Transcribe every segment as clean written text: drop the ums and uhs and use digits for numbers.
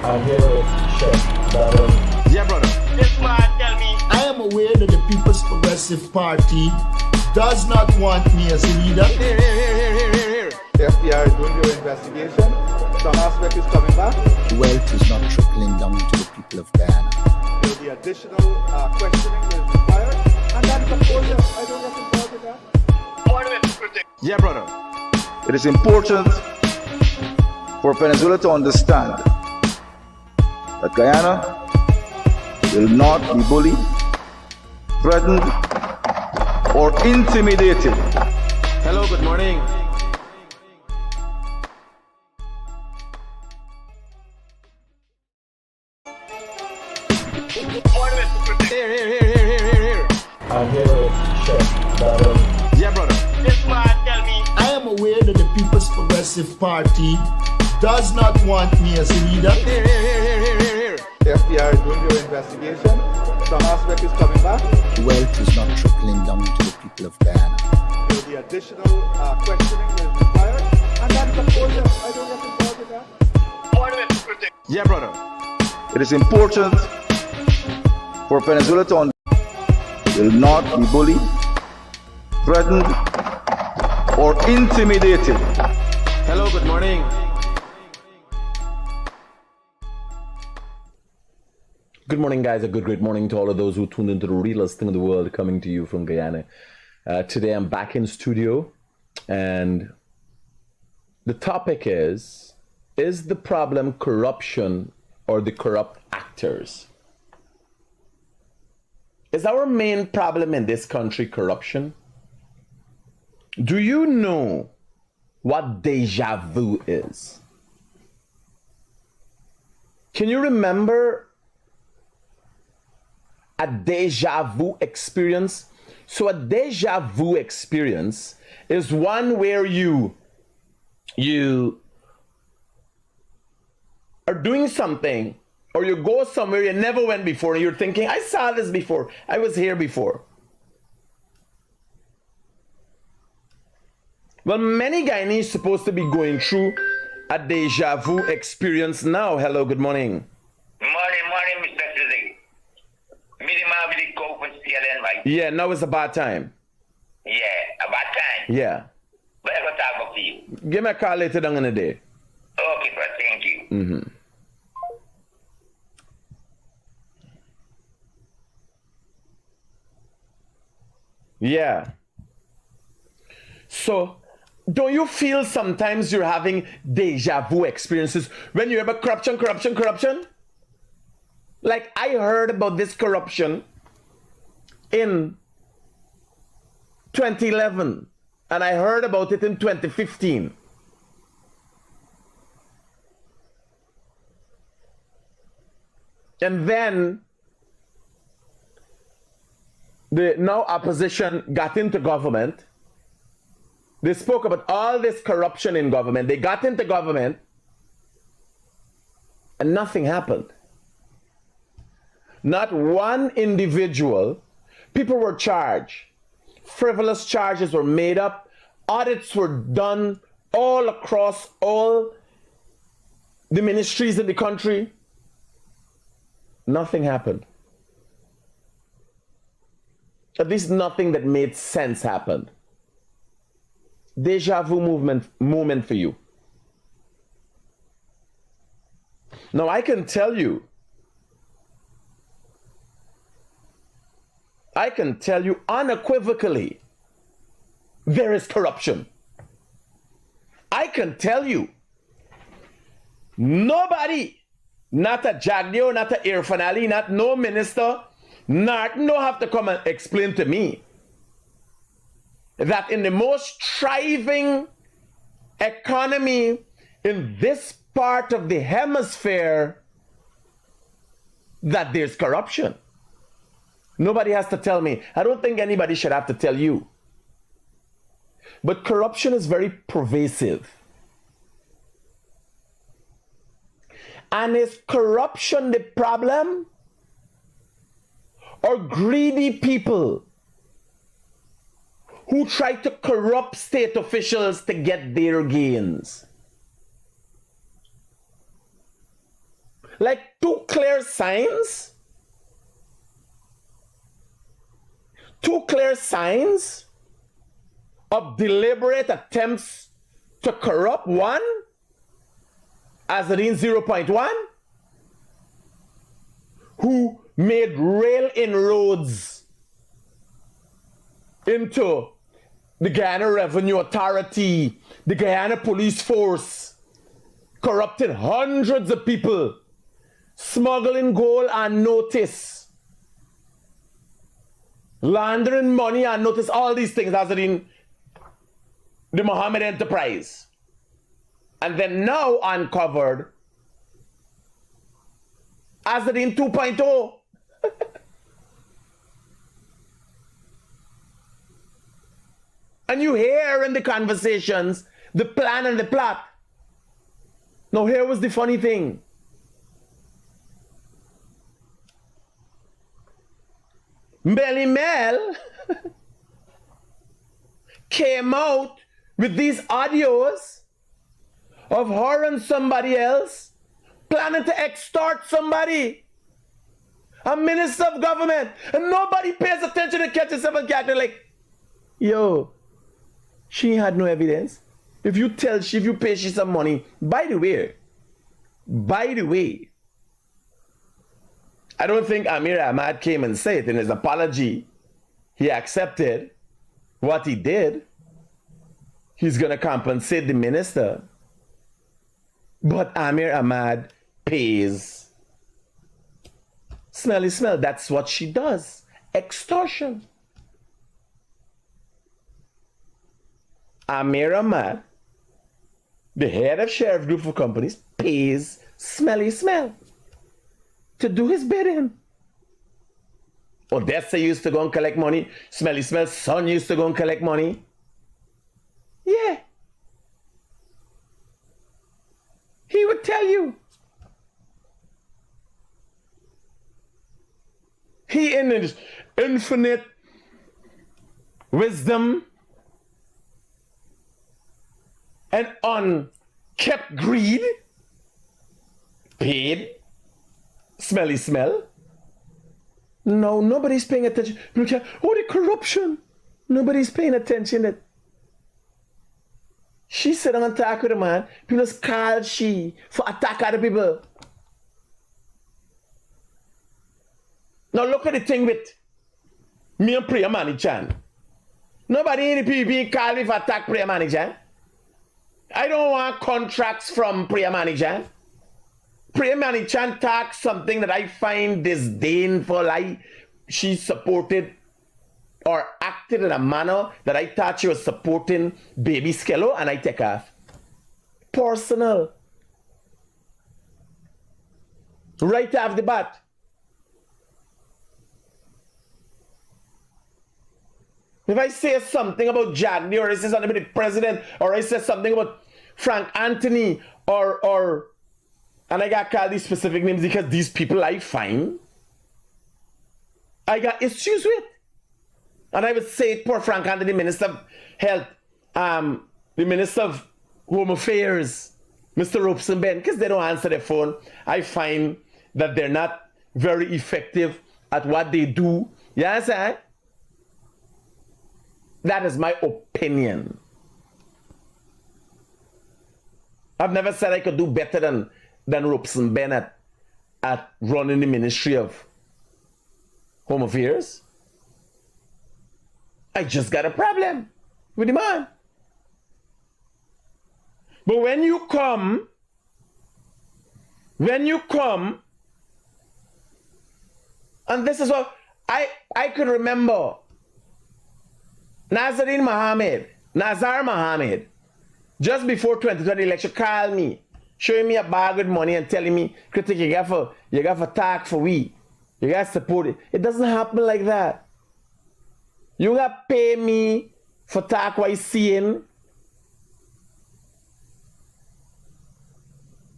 I hear it, Chef. Yeah, brother. This man tell me. I am aware that the People's Progressive Party does not want me as a leader. Here. The FBI is doing their investigation. Some aspect is coming back. Wealth is not trickling down to the people of Guyana. There will be additional questioning that is required. And that is, of course, I don't get involved in that. Order it, Critic. Yeah, brother. It is important for Venezuela to understand that Guyana will not be bullied, threatened, or intimidated. Hello, good morning. Order it, Critic. Here. I hear it, Chef. Yeah, brother. This man tell me. I am aware that the People's Progressive Party does not want me as a leader. Here. The FBI is doing their investigation. Some aspect is coming back. Wealth is not trickling down to the people of Guyana. There will be additional questioning that is required. And that is, of course, I don't get involved in that. Order it, Critic. Yeah, brother. It is important for Venezuela to understand will not be bullied, threatened, or intimidated. Hello, good morning. Good morning, guys. A great morning to all of those who tuned into the realest thing in the world, coming to you from Guyana. Today, I'm back in studio, and the topic is the problem corruption or the corrupt actors? Is our main problem in this country corruption? Do you know what deja vu is? Can you remember a deja vu experience? So a deja vu experience is one where you are doing something, or you go somewhere you never went before and you're thinking, I saw this before, I was here before. Well, many Guyanese supposed to be going through a deja vu experience now. Hello, good morning. Morning, Mr. Critic. Me the man with the coke and stealing, right? Yeah, now is a bad time. Yeah, about time. Yeah. But I got to talk to you. Give me a call later down in the day. Okay, bro. Thank you. Yeah. So, don't you feel sometimes you're having deja vu experiences when you hear about corruption? Like, I heard about this corruption in 2011, and I heard about it in 2015. And then the now opposition got into government. They spoke about all this corruption in government. They got into government and nothing happened. Not one individual. People were charged. Frivolous charges were made up. Audits were done all across all the ministries in the country. Nothing happened. At least nothing that made sense happened. Deja vu moment for you. Now I can tell you unequivocally, there is corruption. I can tell you, nobody, not a Jagdeo, not a Irfan Ali, not no minister, not no have to come and explain to me that in the most thriving economy in this part of the hemisphere, that there's corruption. Nobody has to tell me. I don't think anybody should have to tell you. But corruption is very pervasive. And is corruption the problem? Or greedy people who try to corrupt state officials to get their gains? like two clear signs. Two clear signs of deliberate attempts to corrupt. One, Azadine 0.1, who made real inroads into the Guyana Revenue Authority, the Guyana Police Force, corrupted hundreds of people, smuggling gold unnoticed, laundering money unnoticed, all these things as in the Mohammed enterprise. And then now uncovered Azadine 2.0. And you hear in the conversations the plan and the plot. Now here was the funny thing. Melly Mel came out with these audios of her and somebody else planning to extort somebody, a minister of government, and nobody pays attention to catch yourself and character like, yo, she had no evidence. If you tell she, if you pay she some money, by the way, I don't think Amir Ahmad came and said in his apology, he accepted what he did. He's going to compensate the minister. But Amir Ahmad pays. Smelly smell, that's what she does. Extortion. Amir Ahmad, the head of Sheriff Group of Companies, pays Smelly Smell to do his bidding. Odessa used to go and collect money. Smelly Smell's son used to go and collect money. Yeah. He would tell you. He in his infinite wisdom and unkept greed paid Smelly Smell. No, nobody's paying attention. Look at, oh, the corruption. Nobody's paying attention. That she said on attack with a man. People just called she for attack other people. Now look at the thing with me and Priya Manichan. Nobody in the people being called me for attack Priya Manichan. I don't want contracts from Priya Manichan. Priya Manichan talks something that I find disdainful. She supported or acted in a manner that I thought she was supporting Baby Skello, and I take off. Personal. Right off the bat. If I say something about Jagni, or I say something about the president, or I say something about Frank Anthony, or and I got called these specific names because these people I find I got issues with. And I would say it, poor Frank Anthony, Minister of Health, the Minister of Home Affairs, Mr. Robeson Ben, because they don't answer their phone. I find that they're not very effective at what they do. You understand? That is my opinion. I've never said I could do better than Robeson Ben at running the Ministry of Home Affairs. I just got a problem with the man. But when you come, and this is what I could remember, Nazar Mohammed, just before 2020 election, called me, showing me a bag with money and telling me, Critic, you got for talk for we. You got to support it. It doesn't happen like that. You got to pay me for talk what you seeing.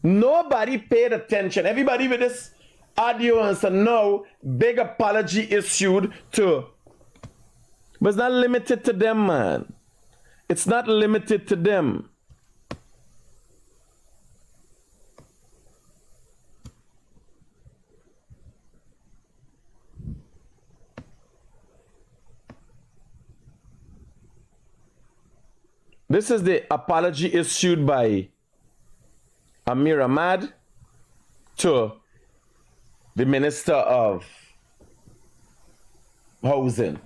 Nobody paid attention. Everybody with this audio and said, no, big apology issued to. But it's not limited to them, man. It's not limited to them. This is the apology issued by Amir Ahmad to the Minister of Housing.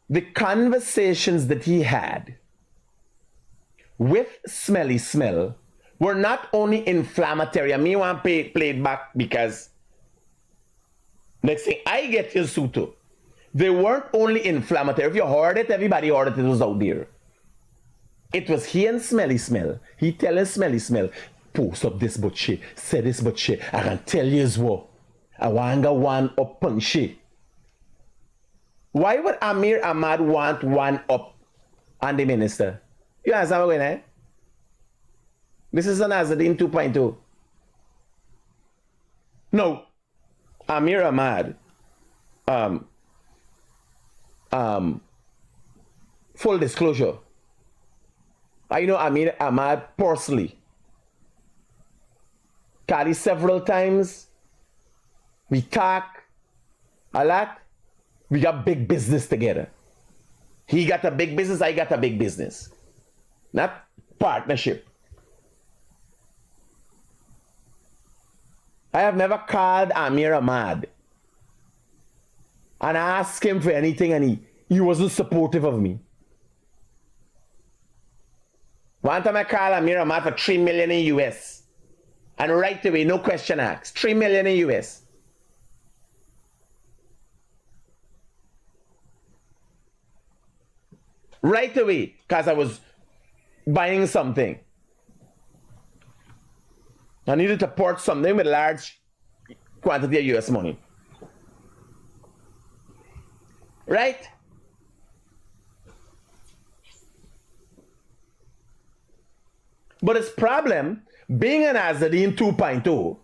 The conversations that he had with Smelly Smell were not only inflammatory. I mean, want to play it back because next thing I get is Suto. They weren't only inflammatory. If you heard it, everybody heard it. It was out there. It was he and Smelly Smell. He telling Smelly Smell, post up this but shit, say this but shit. I can tell you as well. I want to one up on shit. Why would Amir Ahmad want one up on the minister? You understand what I'm going on? This is an Azadine 2.0. No. Amir Ahmad, full disclosure, I know Amir Ahmad personally. Carry several times. We talk a lot. We got big business together. He got a big business, I got a big business. Not partnership. I have never called Amir Ahmad and asked him for anything and he wasn't supportive of me. One time I called Amir Ahmad for $3 million in US. And right away, no question asked, $3 million in US. Right away, because I was buying something. I needed to port something with large quantity of US money. Right? But his problem, being an Azadine 2.0,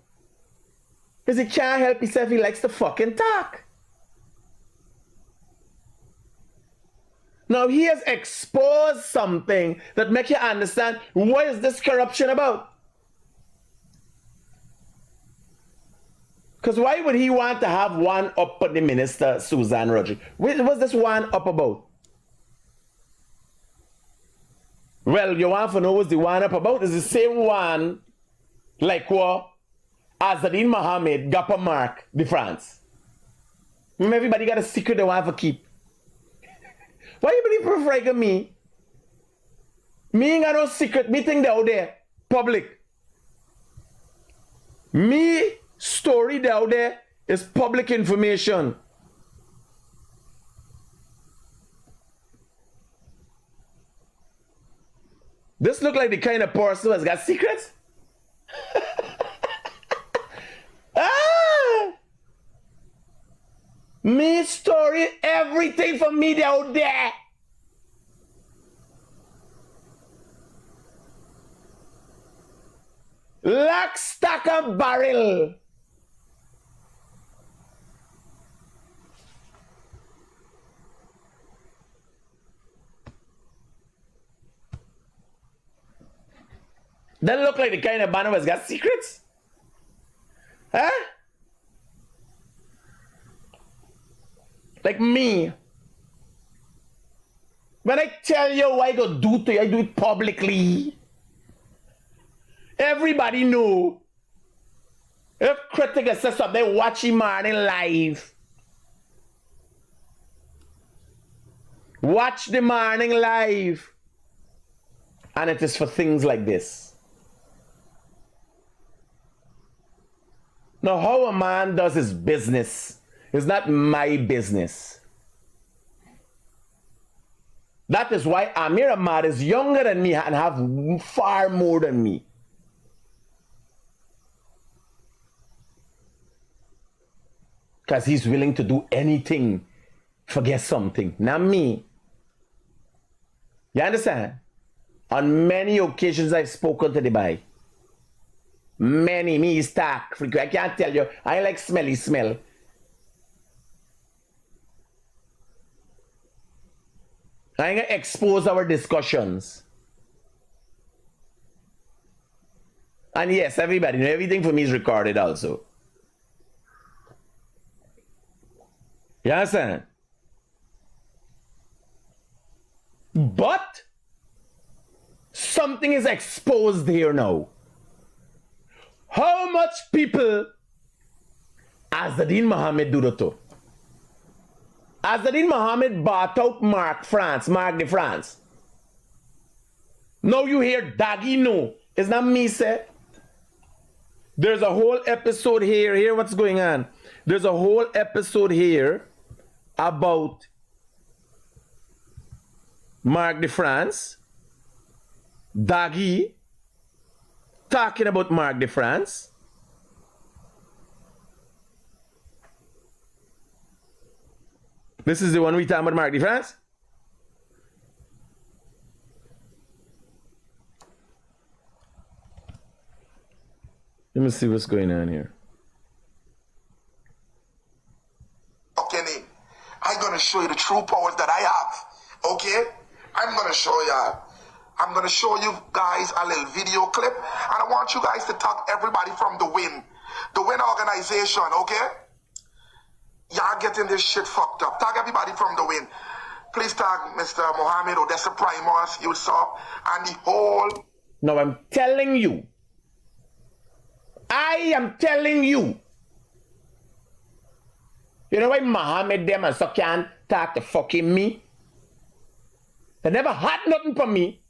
is he can't help himself, he likes to fucking talk. Now he has exposed something that makes you understand what is this corruption about. Because why would he want to have one up on the minister, Suzanne Rodriguez? What's this one up about? Well, you want to know what's the one up about? It's the same one like what Azadine Mohammed got on Mark de France. Remember, everybody got a secret they want to keep. Why you believe prefer me? Me ain't got no secret. Me think they out there. Public. Me story they out there is public information. This look like the kind of person who has got secrets. Me story, everything for me out there. Lock, stock, and barrel. That look like the kind of man who has got secrets? Huh? Like me. When I tell you what I go do to you, I do it publicly. Everybody know. If Critic says something, watch him morning live. Watch the morning live. And it is for things like this. Now, how a man does his business is not my business. That is why Amir Ahmad is younger than me and have far more than me. Because he's willing to do anything, forget something. Not me. You understand? On many occasions I've spoken to the boy. Many, me is talk. I can't tell you. I like smelly smell. I'm going to expose our discussions. And yes, everybody, everything for me is recorded also. You understand? But something is exposed here now. How much people Azadin Mohammed do that to? Azadin Mohammed bought out Mark de France. Now you hear Daggy no. It's not me say. There's a whole episode here. Hear what's going on. There's a whole episode here about Mark de France, Daggy, talking about Mark de France. This is the one we talking about Mark de France. Let me see what's going on here. Kenny, I'm gonna show you the true powers that I have. Okay? I'm gonna show you. I'm gonna show you guys a little video clip, and I want you guys to tag everybody from the Win organization. Okay? Y'all getting this shit fucked up. Tag everybody from the Win. Please tag Mr. Mohammed, Odessa Primus, Yusuf, and the whole. Now I'm telling you. I am telling you. You know why Mohammed them and so can't talk to fucking me? They never had nothing for me.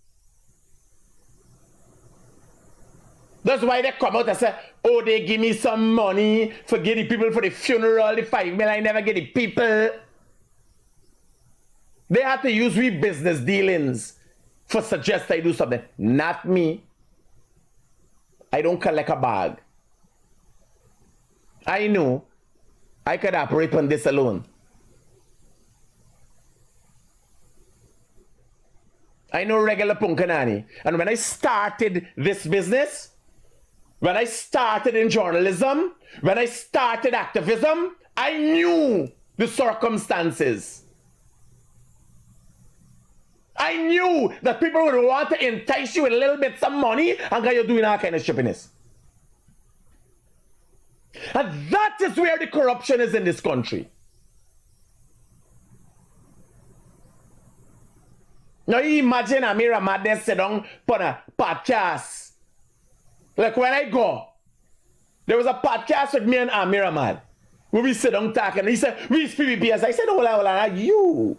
That's why they come out and say, oh, they give me some money for get the people for the funeral, the 5 million, I never get the people. They had to use we business dealings for suggest I do something. Not me. I don't collect a bag. I know I could operate on this alone. I know regular punkanani. And when I started this business, when I started in journalism, when I started activism, I knew the circumstances. I knew that people would want to entice you with a little bit some money and you're doing all kind of shippiness. And that is where the corruption is in this country. Now you imagine Amira Madness sit down on a podcast. Like when I go, there was a podcast with me and Amira Mad. Where we sit down talking. And he said, we is PPPS. I said, hola, you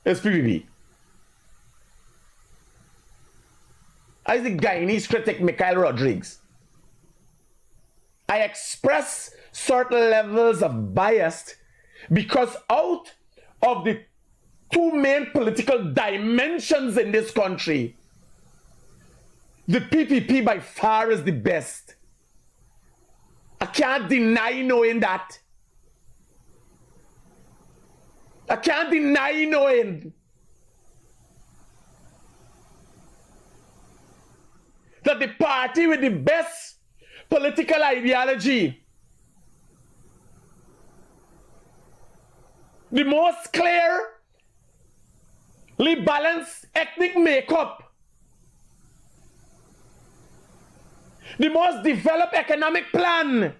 is PPP. I the Guyanese critic Mikhail Rodriguez. I express certain levels of bias because out of the two main political dimensions in this country, the PPP by far is the best. I can't deny knowing that. I can't deny knowing that the party with the best political ideology, the most clearly balanced ethnic makeup, the most developed economic plan,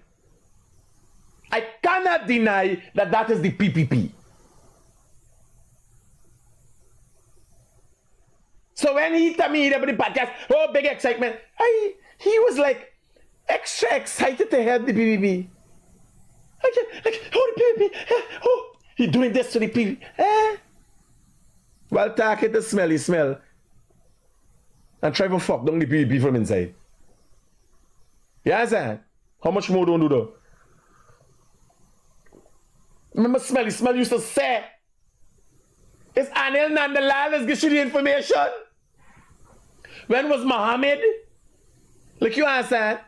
I cannot deny that that is the PPP. So when he told me about the podcast, oh, big excitement, he was like extra excited to help the PPP. Oh, the PPP, oh, he doing this to the PPP. Well, talking the smelly smell and try to fuck down the PPP from inside. You understand? How much more don't do that? Remember smelly smell used to say, it's Anil Nandalal that's giving you the information. When was Mohammed? Like you understand?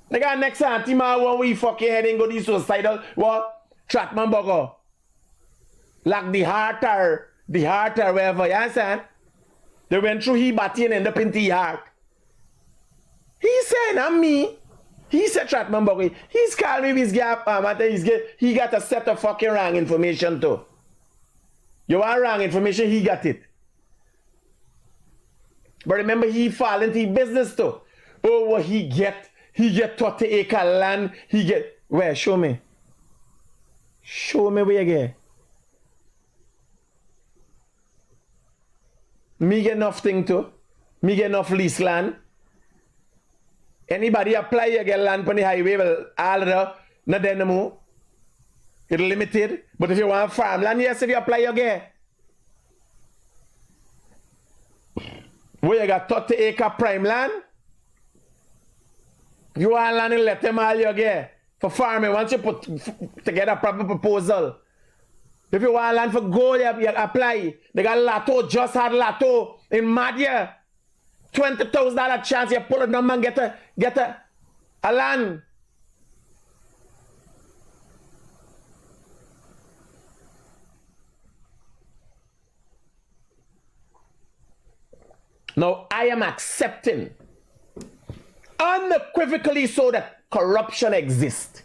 Like our next auntie man when we fucking head and go to suicidal what? Trackman burger. Like the heart or wherever, you understand? They went through he body and end up in the heart. He said, not me. He said Trackman burger. He's called me his gap, he got a set of fucking wrong information too. You want wrong information, he got it. But remember, he fall into business too. Oh, what he get He get 30 acre land. He get, where? Show me. Show me where you get. Me get enough thing too. Me get enough lease land. Anybody apply, you get land on the highway, well, all of the, not then no more. It's limited. But if you want farmland, yes, if you apply, you get. Where you got 30 acre prime land, you want land and let them all you get. For farming, once you put together a proper proposal. If you want land for gold, you apply. They got Lotto, just had Lotto in Madya. $20,000 chance you pull a number and get a land. Now, I am accepting unequivocally so that corruption exists.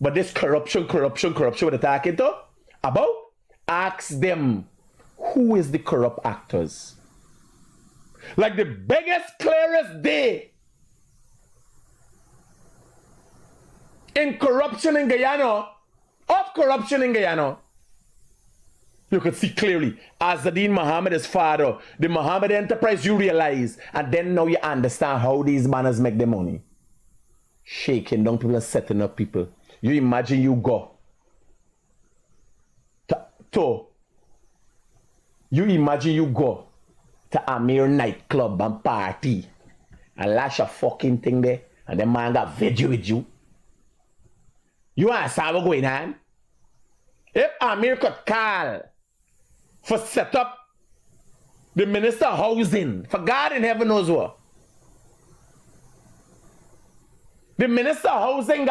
But this corruption we're talking about, ask them, who is the corrupt actors? Like the biggest, clearest day in corruption in Guyana, you could see clearly, Azadeen Muhammad's father, the Muhammad enterprise, you realize, and then now you understand how these manners make their money. Shaking down people and setting up people. You imagine you go to Amir nightclub and party and lash a fucking thing there, and the man got video with you. You understand what's going on? If Amir could call for set up the minister of housing, for God in heaven knows what. The minister of housing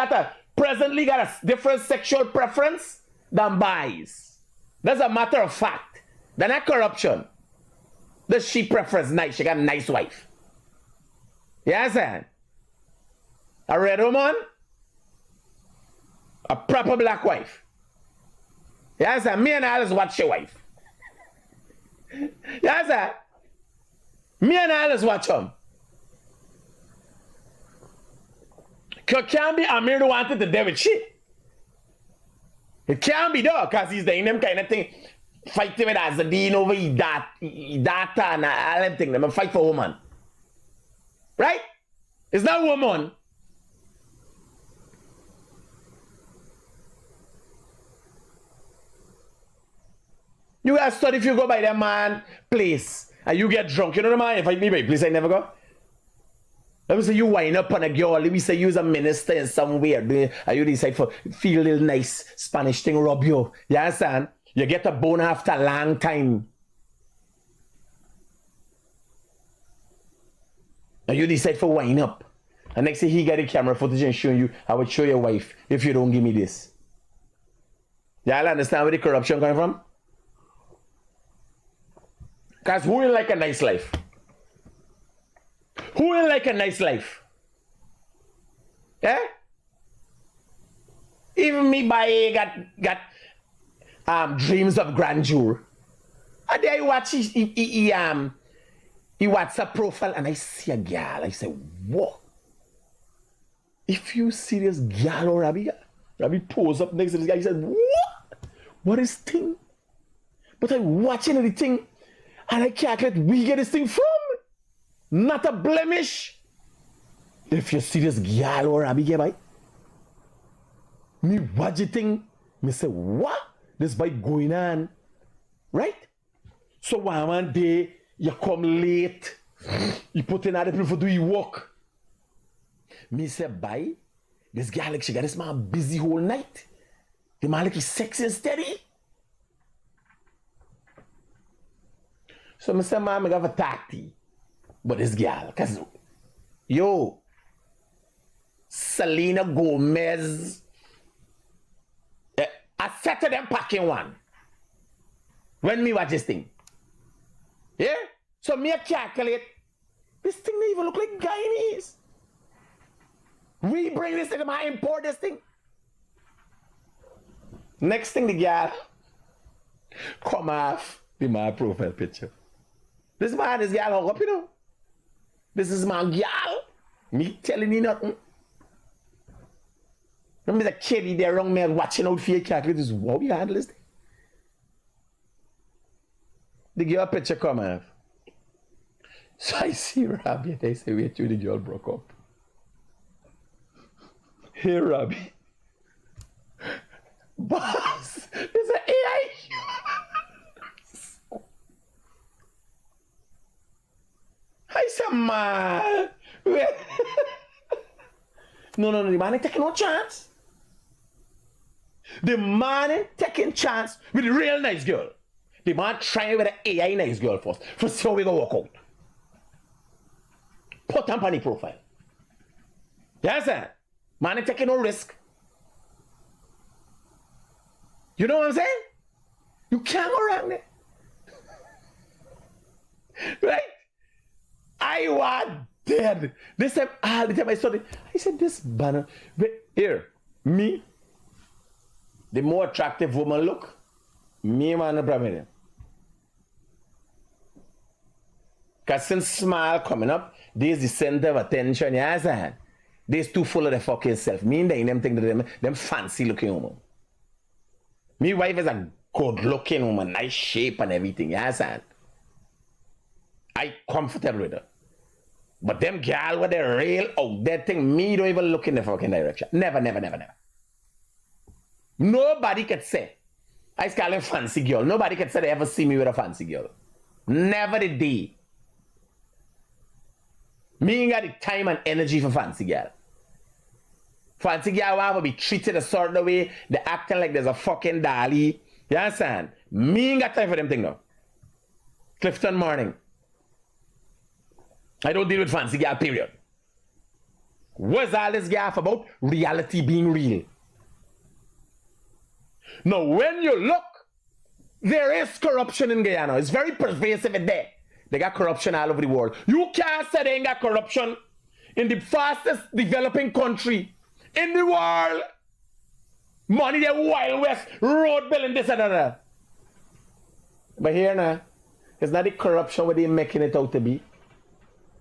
presently got a different sexual preference than boys. That's a matter of fact. They're not corruption. The she prefers nice. She got a nice wife. You understand? A red woman, a proper black wife. You understand? Me and Alice watch your wife. You understand? Me and Alice watch him. Can't be Amir who wanted to deal with shit. It can't be though, because he's doing them kind of thing. Fighting with Azadeen over his data and all them things. Them fight for woman. Right? It's not woman. You guys study if you go by that man place and you get drunk. You know the man invite me by place I never go. Let me say you wind up on a girl. Let me say you's a minister in somewhere. And you decide for feel a little nice Spanish thing rub you. You understand? You get a bone after a long time. And you decide for wind up. And next thing he got the camera footage and showing you, I would show your wife if you don't give me this. Y'all understand where the corruption coming from? Because who will like a nice life? Who will like a nice life? Eh? Even me got dreams of grandeur. And then I watch he WhatsApp profile and I see a girl. I say, what? If you see this girl or Rabbi pose up next to this guy, he said, what? What is thing? But I'm watching the thing and I calculate we get this thing from. Not a blemish. If you see this girl or Rabbi get by, me watch the thing, me say, what? This by going on. Right? So one day, you come late, you put in other people for do your work. Me say, bye. This girl, like, she got this man busy whole night. The man, like, he's sexy and steady. So me say, man, I got a tacti. But this girl, cause, yo, Selena Gomez, I set to them packing one. When me watch this thing. Yeah? So me calculate, this thing don't even look like Guyanese. We bring this thing, I import this thing. Next thing the girl come off the my profile picture. This girl hung up, you know. This is my girl. Me telling you nothing. Remember the kid there wrong me watching out for your calculate this. How you handle this thing? They give a picture come out. So I see Robbie and they say, wait till the girl broke up. Hey Robbie. Boss, it's an AI. I said, man. No, the man ain't taking no chance. The man ain't taking chance with a real nice girl. The man trying with an AI nice girl first. For see how we go work out. Put on the profile. You understand? Man ain't taking no risk. You know what I'm saying? You can't go around there. Right? I was dead. This time, all the time I saw it, I said, this banner. Here, me, the more attractive woman look, me man, no problem with them. Because since smile coming up, there's the center of attention, you understand? They's too full of their fucking self. Me and them think that them fancy looking woman. Me wife is a good looking woman, nice shape and everything, you understand? I comfortable with her. But them gal with the real out there thing, me don't even look in the fucking direction. Never. Nobody can say, I call him fancy girl. Nobody can say they ever see me with a fancy girl. Never the day. Me ain't got the time and energy for fancy girl. Fancy girl want to be treated a certain way. They acting like there's a fucking dolly. You understand? Me ain't got time for them thing now. Clifton Morning. I don't deal with fancy girl, period. What's all this gaff about? Reality being real. Now, when you look, there is corruption in Guyana. It's very pervasive in there. They got corruption all over the world. You can't say they ain't got corruption in the fastest developing country in the world. Money, the Wild West, road building, this and that. But here now, it's not the corruption where they're making it out to be.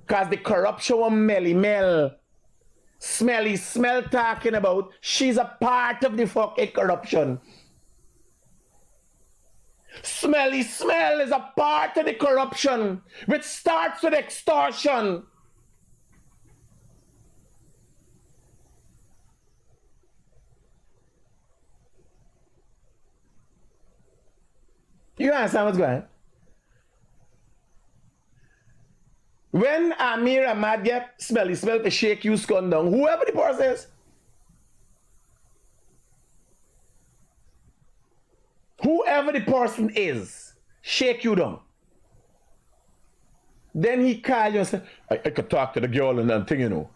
Because the corruption of Melly Mel, Smelly Smell talking about, she's a part of the fucking corruption. Smelly Smell is a part of the corruption, which starts with extortion. You understand what's going on? When Amir Ahmad get Smelly Smell to shake you scone down, whoever the person is, whoever the person is, shake you down. Then he call you and say, I could talk to the girl and that thing, you know.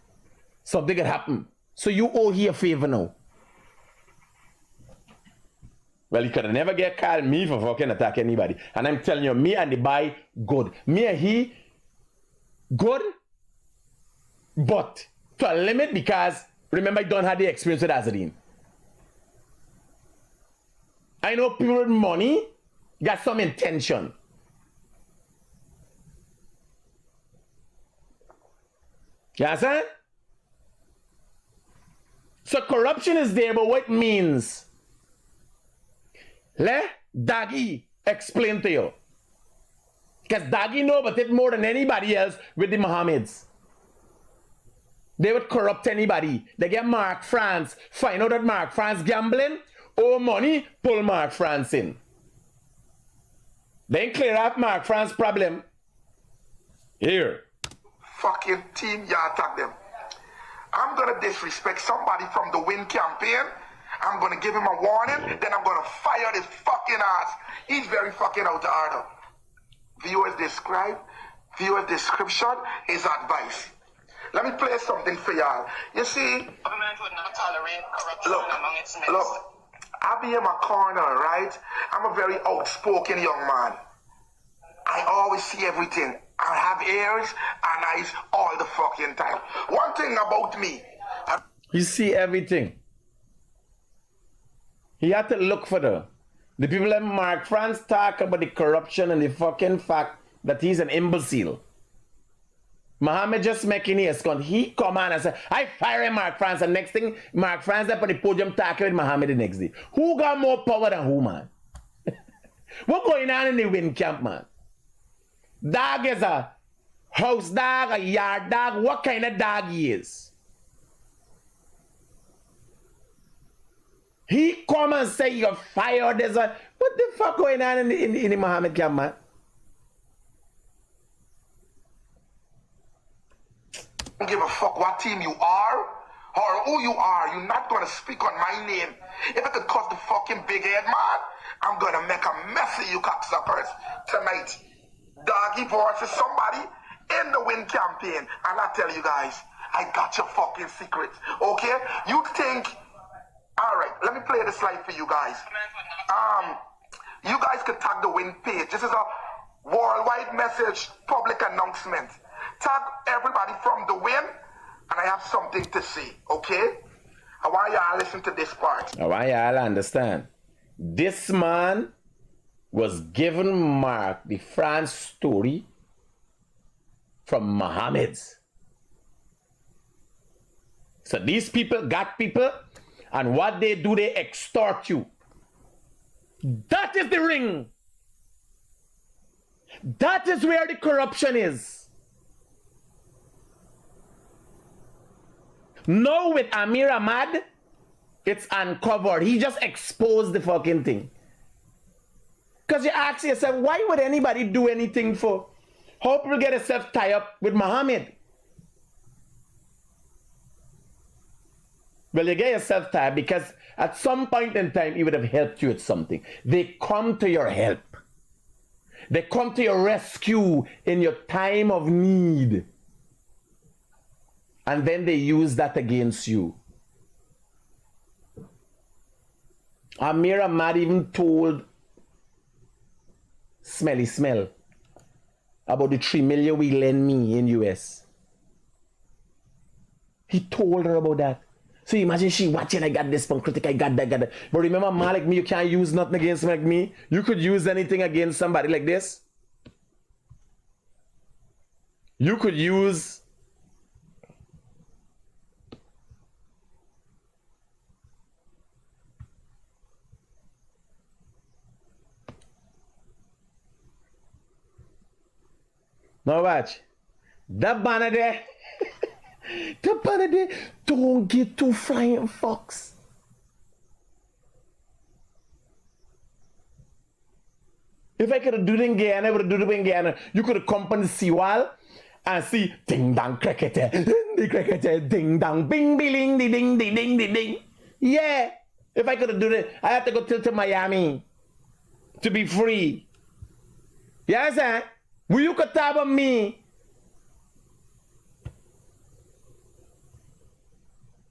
Something could happen. So you owe he a favor now. Well, he could have never get called me for fucking attack anybody. And I'm telling you, me and the boy, good. Me and he, good, but to a limit, because remember I don't have the experience with Azadine. I know people with money got some intention. You understand? So corruption is there, but what it means? Let Daggy explain to you. Because Daggy know about it more than anybody else with the Mohammeds. They would corrupt anybody. They get Mark France. Find out that Mark France gambling, owe money, pull Mark France in. Then clear up Mark France problem. Here. Fucking team, you attack them. I'm gonna disrespect somebody from the Win campaign. I'm gonna give him a warning, then I'm gonna fire this fucking ass. He's very fucking out of order. Viewers description is advice. Let me play something for y'all. You see, Government would not tolerate corruption among its members. look, I'll be in my corner, right? I'm a very outspoken young man. I always see everything. I have ears and eyes all the fucking time. One thing about me, You see everything. He had to look for the people like Mark France talk about the corruption and the fucking fact that he's an imbecile. Muhammad just making his count. He come on and say, I fire Mark France. And next thing, Mark France up on the podium talking with Muhammad the next day. Who got more power than who, man? What going on in the wind camp, man? Dog is a house dog, a yard dog. What kind of dog he is? He come and say you're fired. There's a what the fuck going on in the Muhammad camp, man? I don't give a fuck what team you are or who you are. You're not gonna speak on my name. If I could cause the fucking big head, man, I'm gonna make a mess of you cocksuckers tonight. Doggy Voice is somebody in the win campaign. And I tell you guys, I got your fucking secrets. Okay? You think, alright, let me play the slide for you guys. You guys could tag the win page. This is a worldwide message, public announcement. Tag everybody from the win, and I have something to say, okay? I want y'all to listen to this part. I want y'all to understand. This man was given Mark the France story from Muhammad's. So these people got people, and what they do, they extort you. That is the ring. That is where the corruption is. Now with Amir Ahmad, it's uncovered. He just exposed the fucking thing. Because you ask yourself, why would anybody do anything for? How people get themselves tied up with Muhammad? Well, you get yourself tied because at some point in time, he would have helped you with something. They come to your help. They come to your rescue in your time of need. And then they use that against you. Amir Ahmad even told Smelly Smell about the $3 million we lend me in US. He told her about that. So imagine she watching, I got this from Critic, I got that. But remember, man like me, you can't use nothing against like me. You could use anything against somebody like this. You could use now watch. That banner there. That banner there. Don't get too flying fox. If I could have done it in Guyana, I would have done it in Guyana. You could have come on the seawall and see ding dong cricket, the cricket, ding dong, bing bing ding ding ding ding ding ding. Yeah. If I could have done it, I had to go to Miami to be free. You understand? Will you could talk about me?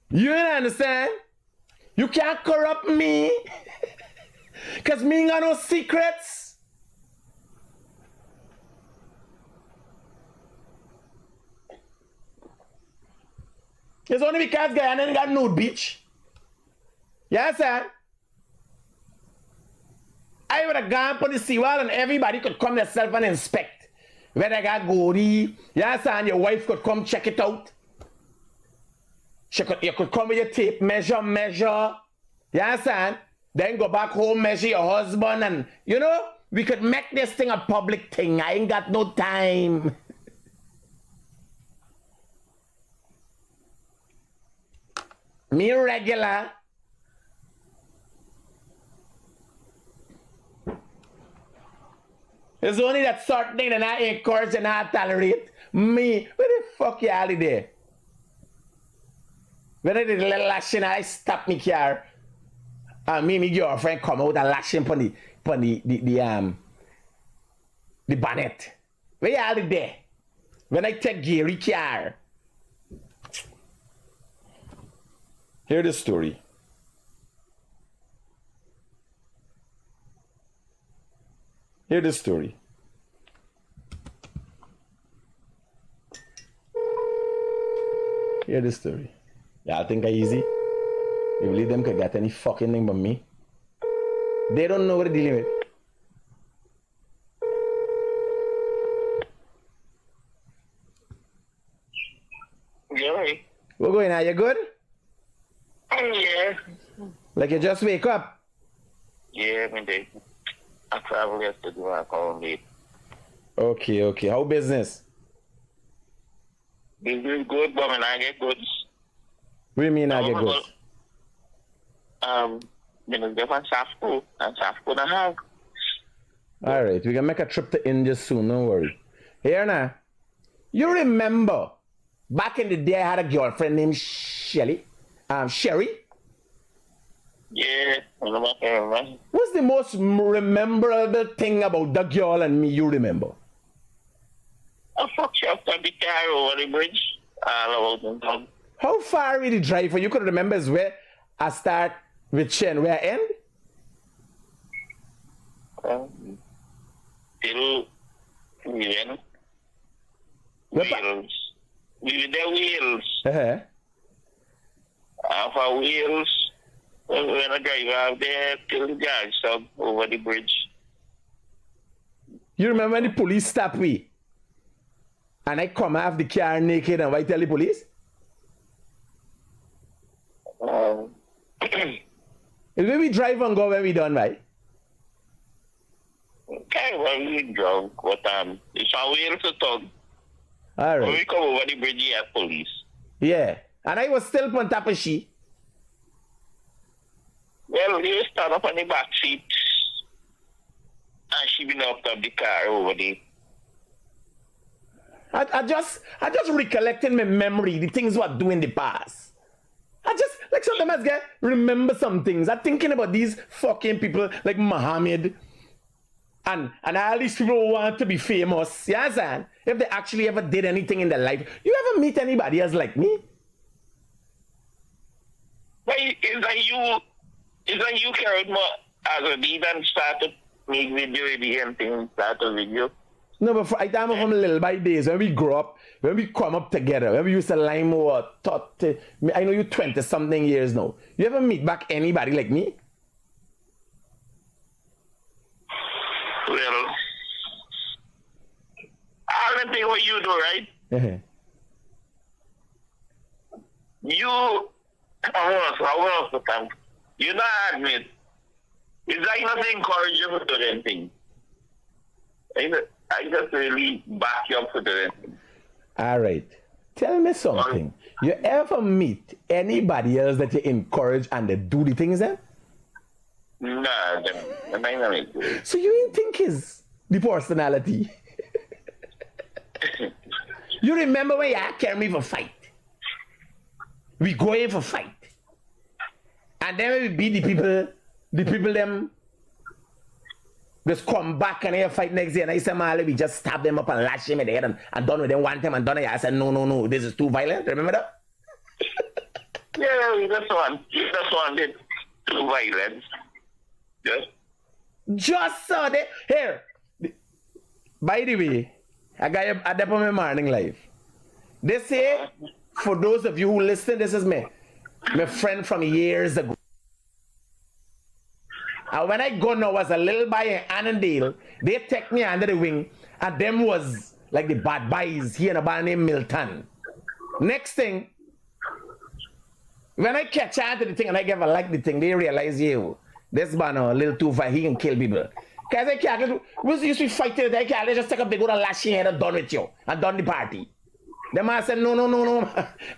You don't understand? You can't corrupt me. Because me ain't got no secrets. It's only because Guyana ain't got no beach. You understand? I would have gone for the seawall and everybody could come themselves and inspect. Whether I got goldie, you understand? Your wife could come check it out. You could come with your tape measure. You understand? Then go back home, measure your husband, and you know, we could make this thing a public thing. I ain't got no time. Me regular. It's only that sort of thing that I encourage and I tolerate. Me, where the fuck y'all there? When I did a little lashing, I stop me car. And me and my girlfriend come out and lashing on the bonnet. Where y'all there? When I take Gary car. Hear the story. Hear the story. Hear the story. Y'all think I easy? You believe them could get any fucking thing but me? They don't know what they're dealing with. What going on? You good? Yeah. Like you just wake up? Yeah, I mean, I travel yesterday, I call late. Okay. How business? Business good, but when I get goods, What do you mean I get good? Then get on Safco, and Safco don't have. All right, we can make a trip to India soon, don't worry. Here now, you remember back in the day I had a girlfriend named Sherry? Yeah, I remember. What's the most memorable thing about the girl and me you remember? I fucked you up on the car over the bridge. All about them done. How far we the drive for? You could remember is where I start with she and where I end? Till we went. Wheels. We were there wheels. Uh-huh. After wheels, when I drive out there till the guard stop over the bridge. You remember when the police stopped me? And I come off the car naked and I tell the police? It's when we drive and go when we done, right? Okay, well, we drunk, but it's a wheel to talk. All When we right. come over the bridge, you have police. Yeah. And I was still on top of she. Well, you stand up on the back seat, and she been up the car over there. I just recollecting my memory, the things what do in the past. I just, like sometimes I get remember some things. I'm thinking about these fucking people like Muhammad and all these people who want to be famous. You understand? If they actually ever did anything in their life. You ever meet anybody else like me? But isn't you carried more as a lead and start to make video and things, start a video? No, but I time from little by days when we grow up, when we come up together, when we used to line over, I know you 20 something years now. You ever meet back anybody like me? Well, I don't think what you do, right? I want to come. You not admit. It's like nothing encourage you to do anything. I just really back you up to do anything. All right. Tell me something. You ever meet anybody else that you encourage and they do the things then? Nah, them ain't not make it. So you didn't think is the personality. You remember when you carry me for fight? We go in for fight. And then we beat the people them just come back and they fight next day and I said, man, we just stab them up and lash them in the head and done with them one time and done it. I said, no, this is too violent. Remember that? Yeah, that's one did too violent. Just so they here. By the way, I got you at my morning life. They say, for those of you who listen, this is my friend from years ago. And when I go now as a little boy in Annandale, they take me under the wing, and them was like the bad boys here in a bar named Milton. Next thing, when I catch on to the thing and I give a like the thing, they realize, yo, this man a little too far, he can kill people. Because I can't, we used to be fighting, I can't just take a big old lash in and done with you, and done the party. The man said, no.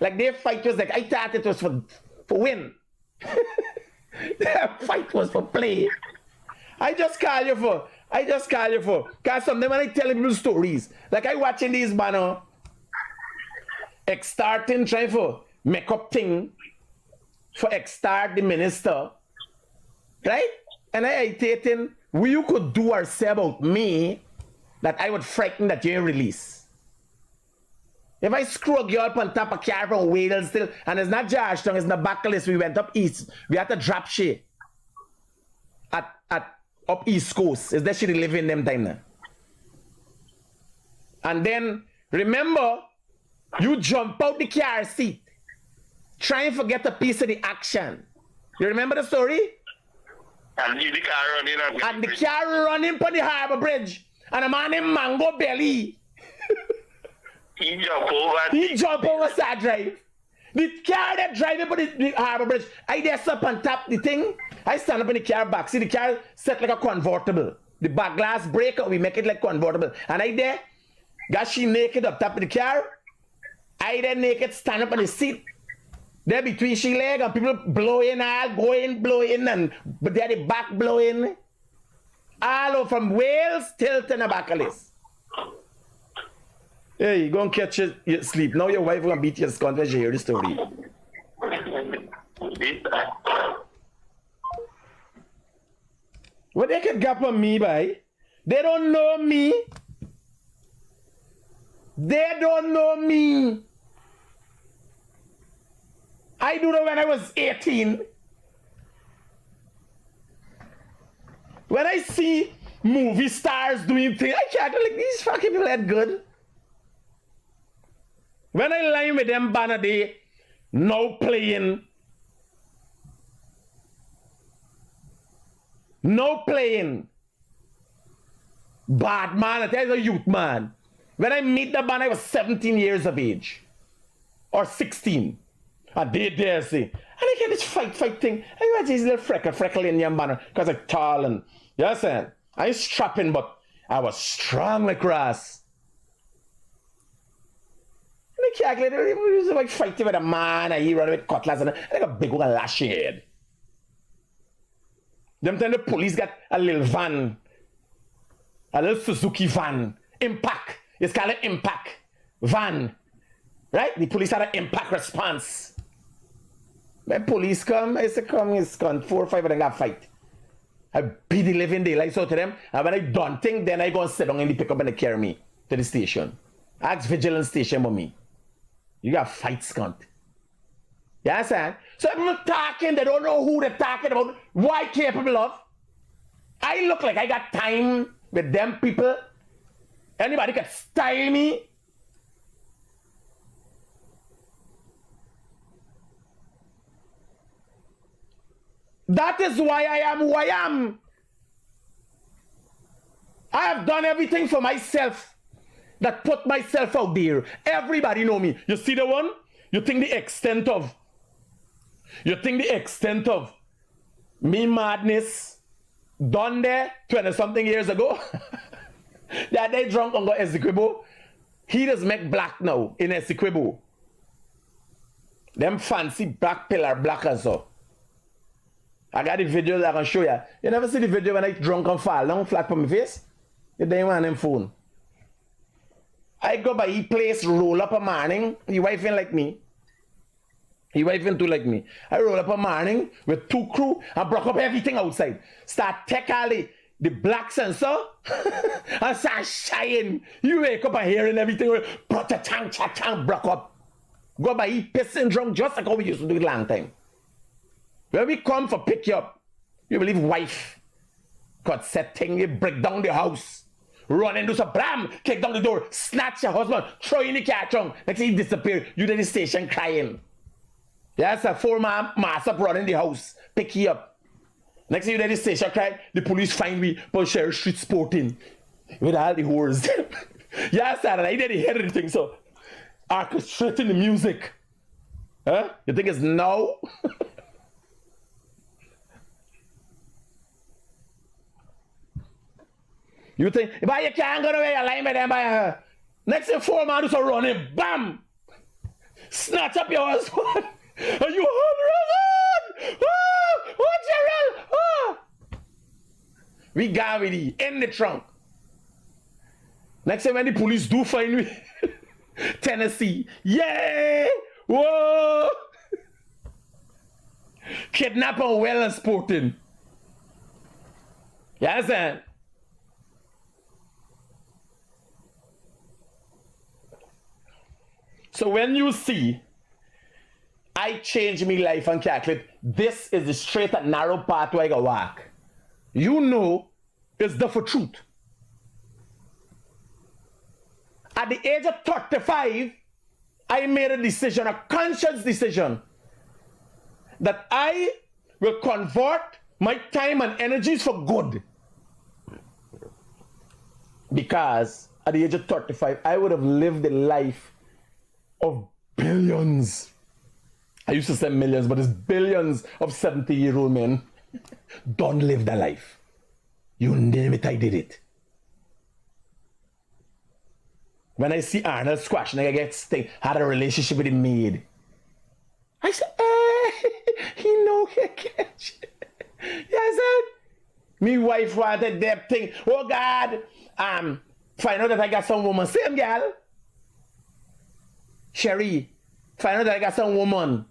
Like their fight was like, I thought it was for win. Their fight was for play. I just call you for, because sometimes when I tell people stories, like I watching these man, starting trying for make up thing, for start the minister, right? And I thinking, what you could do or say about me, that I would frighten that you release. If I screw a girl up on top of car from Wales still, and it's not Georgetown, it's not Backlist, we went up east. We had to drop shit at up East Coast. Is that shit living them time now? And then, remember, you jump out the car seat, try and forget a piece of the action. You remember the story? And the car running And the car running for the harbor bridge. And a man named Mango Belly, he jump over. he jump over side drive. The car that driving up the Harbor Bridge, I there up on top the thing. I stand up in the car back. See the car set like a convertible. The back glass break up, we make it like convertible. And I there, got she naked up top of the car. I there naked stand up on the seat. There between she leg and people blowing all, going, blowing, and but there the back blowing. All over from Wales till Tenabacalis. Hey, you go and catch your sleep. Now your wife gonna beat your scunt when she hear the story. What they could gap on me by? They don't know me. They don't know me. I do that when I was 18. When I see movie stars doing things, I can't like these fucking people that good. When I line with them banner day, no playing. No playing. Bad man, I tell you, a youth man. When I meet the band, I was 17 years of age. Or 16. And they dare say, and I get this fight thing. I imagine this little freckle in your banner, because I'm tall and, you understand? I ain't strapping, but I was strong like grass. And I calculate, it was like fighting with a man, and he run with cutlass, and like a big old lashing head. Them time the police got a little van, a little Suzuki van, Impact. It's called an Impact van. Right? The police had an impact response. When police come, I say, come, it's gone. 4 or 5 of them got fight. I beat the living daylights out of them. And when I done thing, then I go and sit down in the pickup and they carry me to the station. Ask vigilance station with me. You got fight, scunt. You understand? So people talking, they don't know who they're talking about. Why capable of? I look like I got time with them people. Anybody can style me. That is why I am who I am. I have done everything for myself. That put myself out there. Everybody know me. You see the one? You think the extent of me madness done there 20-something years ago? That day drunk on Essequibo. He does make black now in Essequibo. Them fancy black pillar blackers so. I got the video that I can show you. You never see the video when I drunk and fall down flat on my face? You don't want them phone. I go by his place, roll up a morning. He wife ain't like me. He wife ain't too like me. I roll up a morning with 2 crew and broke up everything outside. Start take all the black sensor and start shying. You wake up and hearing everything. Cha-chang, broke up. Go by he pissing drunk just like how we used to do it long time. When we come for pick you up, you believe wife got set thing, you break down the house, run into some blam, kick down the door, snatch your husband, throw in the car trunk, next thing he disappear, you to the station crying. Yes, a 4-man mass up running the house, pick you up. Next thing you to the station crying, the police find me, but Sheriff Street sporting with all the whores. Yes, sir, and I didn't hear anything, so orchestrating the music. Huh? You think it's now? You think, if I can't go away, I line with them by her. Next thing 4 man do so running, bam! Snatch up your husband! And you run! Oh! Oh, Gerald! Oh! We got with you in the trunk. Next time when the police do find me, Tennessee, yay! Whoa! Kidnap and well and sporting. You understand? So when you see I change me life and calculate this is the straight and narrow path where I go walk, you know it's the for truth. At the age of 35, I made a decision, a conscious decision, that I will convert my time and energies for good. Because at the age of 35, I would have lived the life of billions. I used to say millions, but it's billions of 70-year-old men don't live that life. You name it, I did it. When I see Arnold Schwarzenegger get sting, had a relationship with a maid, I said, he know he catch. Yes, sir. Me wife wanted that thing. Oh God, find out that I got some woman. Same girl. Sherry, find out that I got some woman.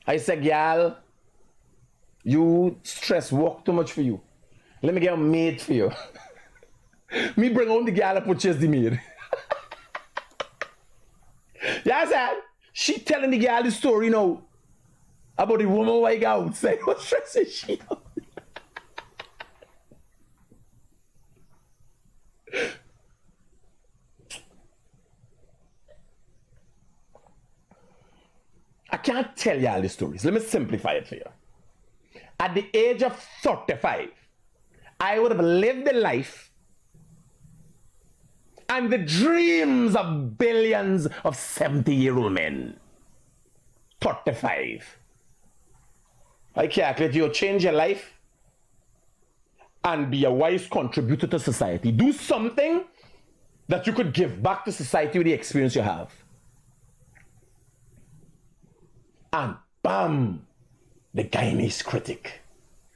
I said, girl, you stress work too much for you. Let me get a maid for you. Me bring home the girl and purchase the maid. Yes, sir. She telling the girl the story now about the woman who I got outside. What stress is she? I can't tell you all the stories. Let me simplify it for you. At the age of 35, I would have lived the life and the dreams of billions of 70-year-old men. 35. I calculate you'll change your life and be a wise contributor to society. Do something that you could give back to society with the experience you have. And bam, the Guyanese Critic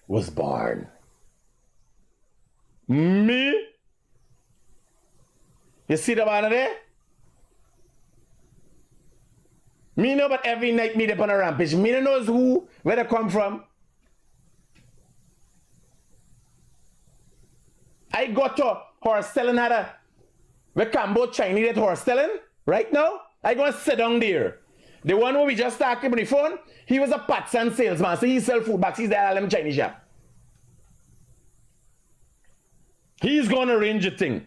was born. Me? You see the man there? Me know, but every night me up on a rampage. Me no knows who, where they come from. I got to horse selling had a we Cambo Chinese that horse selling right now. I gonna sit down there. The one who we just talked about on the phone, he was a Patsan salesman, so he sell food boxes there at them Chinese shop. He's gonna arrange a thing.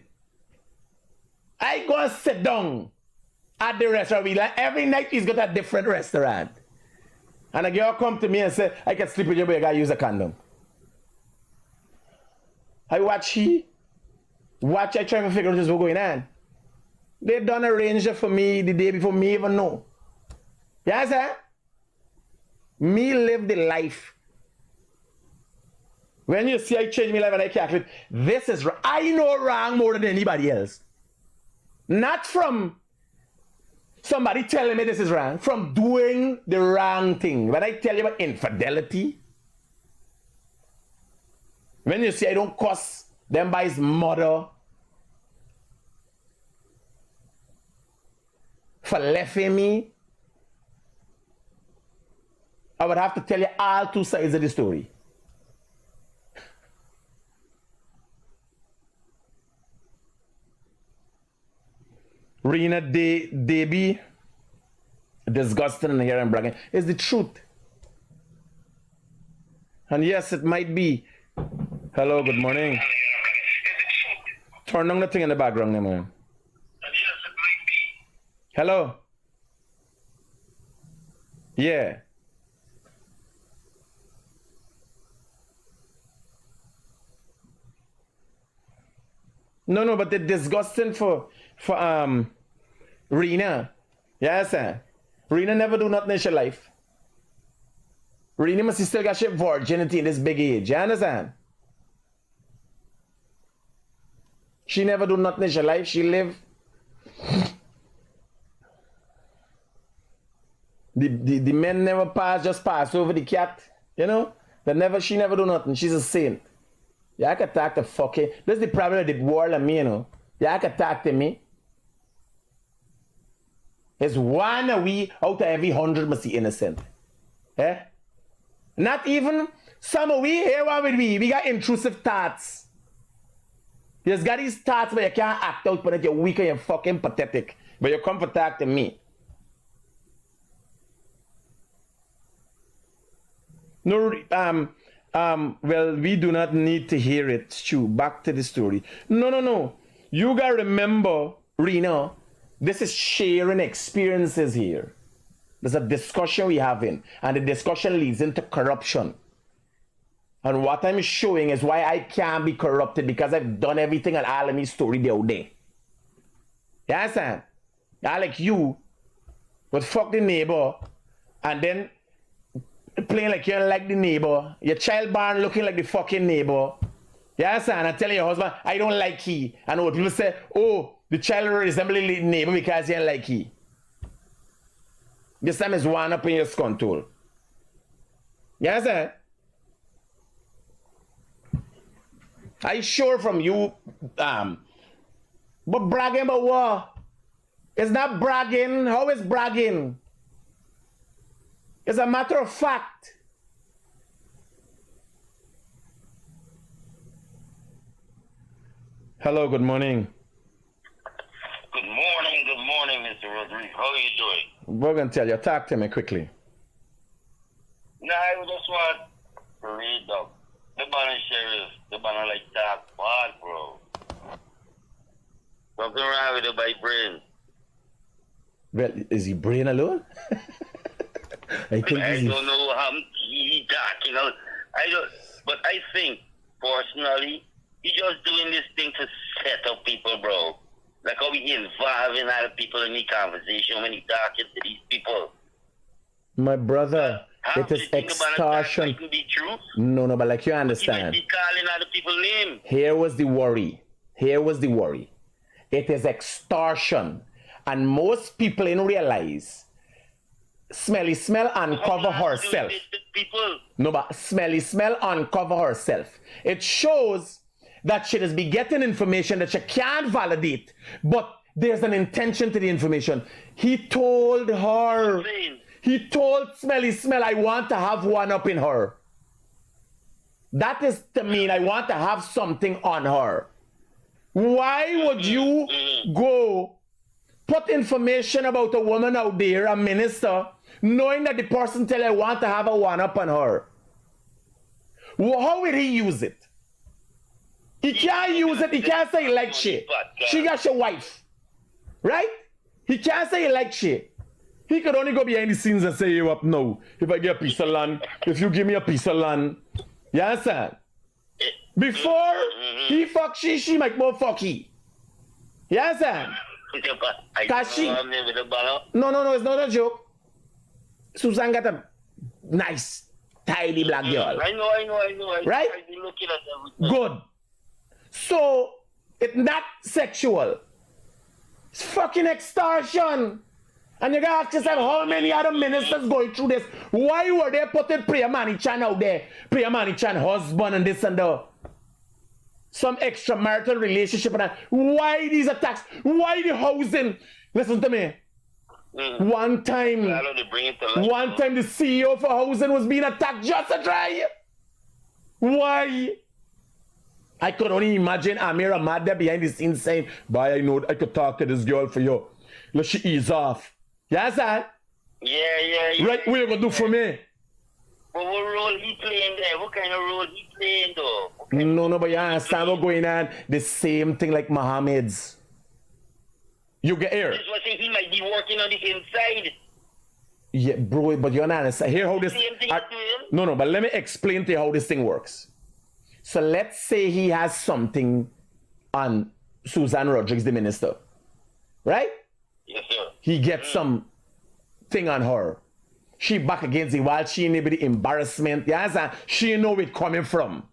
I gonna sit down at the restaurant. Like every night he's got a different restaurant. And a girl come to me and say, I can sleep with you, but you gotta use a condom. I watch I try to figure out just what's going on. They done arrange it for me the day before me even know. Yes, sir? Me live the life. When you see I change my life and I calculate, this is wrong. I know wrong more than anybody else. Not from somebody telling me this is wrong, from doing the wrong thing. When I tell you about infidelity, when you see I don't cuss them by his mother for leffing me, I would have to tell you all two sides of the story. Rena Debbie, disgusting and here and bragging, is the truth. And yes, it might be. Hello, good morning. Turn on the thing in the background, man. Hello. Yeah. No, but they're disgusting for Rena. Yes, sir. Rena never do nothing in her life. Rena must still got her virginity in this big age. You understand? She never do nothing in her life. She live. The men never just pass over the cat. You know? She never do nothing. She's a saint. Yeah, I can talk to fucking. This is the problem with the world and me, you know. Yeah, I can talk to me. It's one a we out of every 100 must be innocent. Eh? Not even some of we, here one with we got intrusive thoughts. You just got these thoughts but you can't act out, but you're weak and you're fucking pathetic. But you come for talk to me. No, well, we do not need to hear it, Stu. Back to the story. No. You gotta remember, Rena, this is sharing experiences here. There's a discussion we're having, and the discussion leads into corruption. And what I'm showing is why I can't be corrupted, because I've done everything and all of me story the other day. You understand? Like you would fuck the neighbor and then playing like you don't like the neighbor, your child born looking like the fucking neighbor. Yes, and I tell your husband, I don't like he. And what people say, oh, the child resembling the neighbor because he don't like he. This time is one up in your control. Yes, sir. I sure from you, but bragging about what? It's not bragging. How is bragging? It's a matter of fact. Hello, good morning. Good morning, Mr. Rodriguez. How are you doing? We're going to tell you. Talk to me quickly. No, I just want to read the banner sheriff, the banner like talk bad, bro. Something wrong with the by brain. Well, is he brain alone? I think I don't know how he talk, you know. But I think, personally, he just doing this thing to set up people, bro. Like how he involving other people in the conversation when he talking to these people. My brother, it is extortion. It can be true. No, but like you understand. He might be calling other people's name. Here was the worry. It is extortion. And most people didn't realize Smelly Smell uncover herself. No, but Smelly Smell uncover herself. It shows that she does be getting information that she can't validate, but there's an intention to the information. He told her, he told Smelly Smell, I want to have one up in her. That is to mean I want to have something on her. Why would you go put information about a woman out there, a minister, knowing that the person tell you I want to have a one up on her? How will he use it? He can't use it. He can't say he like she. She got your wife. Right? He can't say he like she. He could only go behind the scenes and say, you up now. If I get a piece of land, if you give me a piece of land. You understand? Before he fuck she might more fuck he. You understand? Cause she... No, it's not a joke. Susan got a nice, tidy black girl. I know. Right? I've been looking at everything. Good. So, it's not sexual. It's fucking extortion. And you gotta ask yourself how many other ministers going through this. Why were they putting Priya Manichan out there? Priya Manichan husband and this and that. Some extramarital relationship and that. Why these attacks? Why the housing? Listen to me. One time the CEO for housing was being attacked just to try. Why? I could only imagine Amira mad there behind the scenes saying, boy, I know I could talk to this girl for you. Let she ease off. Yes, sir? Yeah. Right, what you gonna do for me? But what role he playing there? What kind of role he playing though? No, but you understand what's going on? The same thing like Mohammed's. You get here. That's what I say, he might be working on the inside. Yeah, bro, but you understand. Here how this... No, but let me explain to you how this thing works. So let's say he has something on Susan Rodriguez, the minister. Right? Yes, sir. He gets some thing on her. She back against the wall. She need the embarrassment. You understand? She know where it coming from.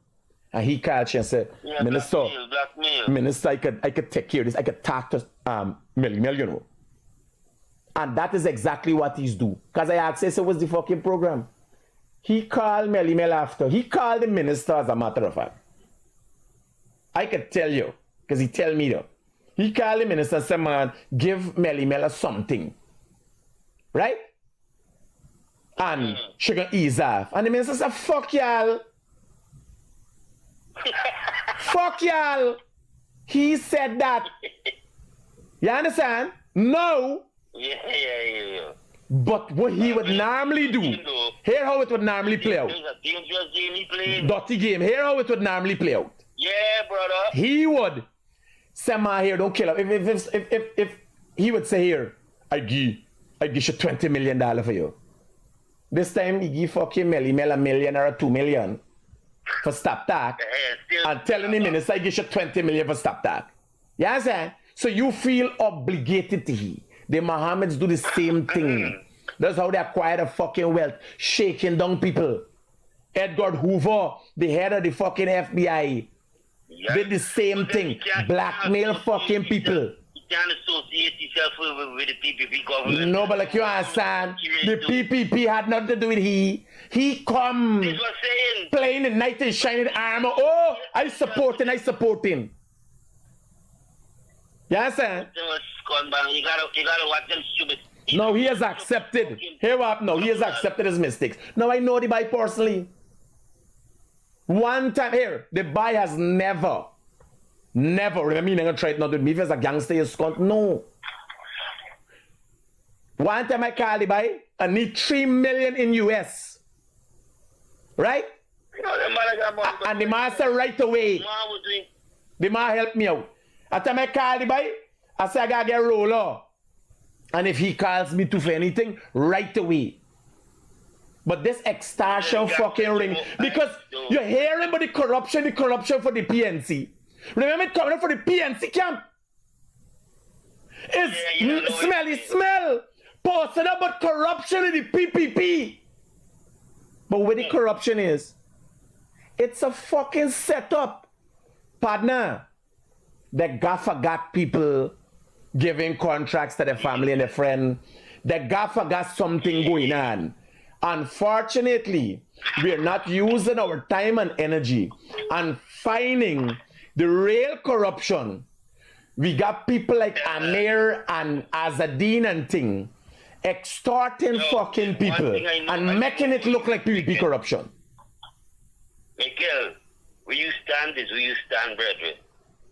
And he called you and said, yeah, Minister, blackmail. Minister, I could take care of this. I could talk to Melly, you know. And that is exactly what he's do. Because I asked him, so what's the fucking program? He called Melly Mel after. He called the minister, as a matter of fact. I could tell you, because he tell me though. He called the minister and said, man, give Melly Mel something. Right? And she gonna ease off. And the minister said, fuck y'all. Fuck y'all. He said that. You understand? No. Yeah. But what he would normally do, here how it would normally play out. It's a dangerous game he playing. Dirty game. Here how it would normally play out. Yeah, brother. He would say, man, here, don't kill him. If he would say, here, I give you $20 million for you. This time, he give fucking Melly Mel $1 million or $2 million for stop talk. And telling the minister, I give you $20 million for stop talk. You understand? So you feel obligated to he. The Mohammeds do the same thing. That's how they acquire the fucking wealth. Shaking down people. Edgar Hoover, the head of the fucking FBI, did the same thing. Blackmail fucking people. You can't associate yourself with the PPP government. No, but like you understand, the PPP had nothing to do with he. He come This was saying. playing the knight in shining armor. Oh, I support him. You understand? You gotta watch them stupid. No, he has accepted. Here what? No, he has accepted his mistakes. Now I know the boy personally. One time here, the boy has never. Remember, he never tried not with me. If he's a gangster, he's scunt. No. One time I called the boy, I need 3 million in US. Right? You know, them man got money, And the man said right away. man was doing. The man helped me out. After I called the boy, I said I gotta get roller. And if he calls me to for anything, right away. But this extortion fucking ring, because you're hearing about the corruption for the PNC. Remember it coming up for the PNC camp? It's smell. Posting about corruption in the PPP. But where the corruption is, it's a fucking setup. Partner, the gaffer got people giving contracts to their family and their friend. The gaffer got something going on. Unfortunately, we're not using our time and energy on finding the real corruption. We got people like Amir and Azadine and thing extorting fucking people and making it look like PPP corruption. Michael, where you stand is where you stand, brethren.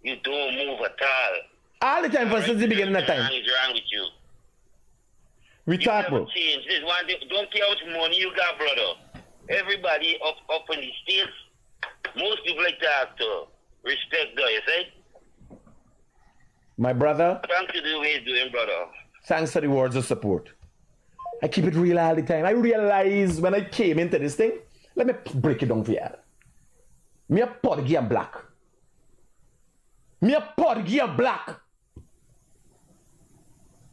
You don't move at all. All the time, since the beginning of time. What is wrong with you? We talk never about. change. This one thing, don't care how much money you got, brother. Everybody up in the States, most people like that to respect though, you see? My brother, Thanks to the way he's doing, brother. thanks for the words of support. I keep it real all the time. I realized when I came into this thing, let me break it down for you. Me a Portuguese and black.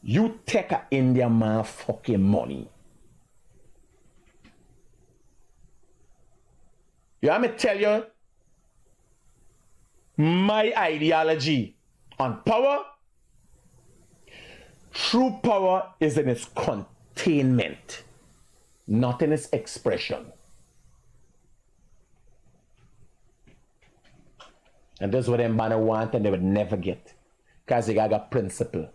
You take a Indian man fucking money. You want me to tell you my ideology on power? True power is in its containment, not in its expression. And that's what them man want and they would never get. Because they got principle.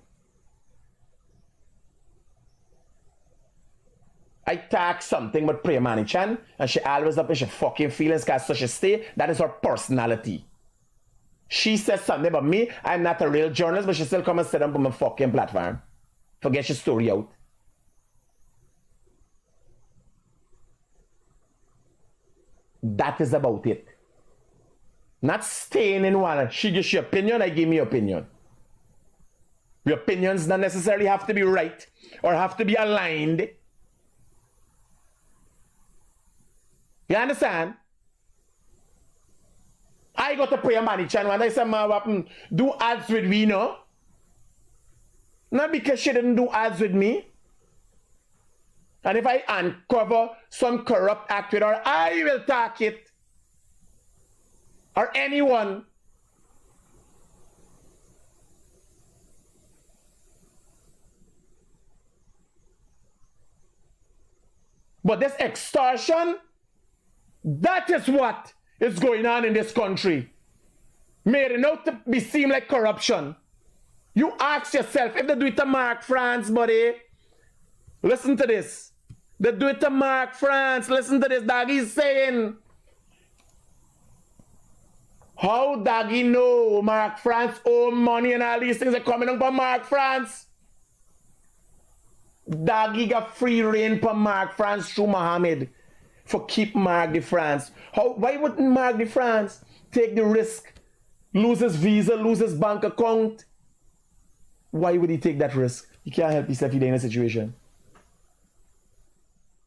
I talk something with Priyamani Chan and she always up in her fucking feelings because so she stay. That is her personality. She says something about me. I'm not a real journalist, but she still come and sit on my fucking platform. Forget your story out. That is about it. Not staying in one. She gives you opinion, I give me opinion. Your opinions don't necessarily have to be right or have to be aligned. You understand? I got to pray a money channel and I said, man, do ads with me, no? Not because she didn't do ads with me. And if I uncover some corrupt act with her, I will talk it. Or anyone. But this extortion, that is what is going on in this country. Made it out to be seem like corruption. You ask yourself, if they do it to Mark France, buddy, listen to this. They do it to Mark France. Listen to this, Doggy's saying. How Doggy know Mark France owe money and all these things are coming up from Mark France? Doggy got free reign from Mark France through Mohammed for keep Mark de France. Why wouldn't Mark de France take the risk, lose his visa, lose his bank account? Why would he take that risk? He can't help himself in a situation.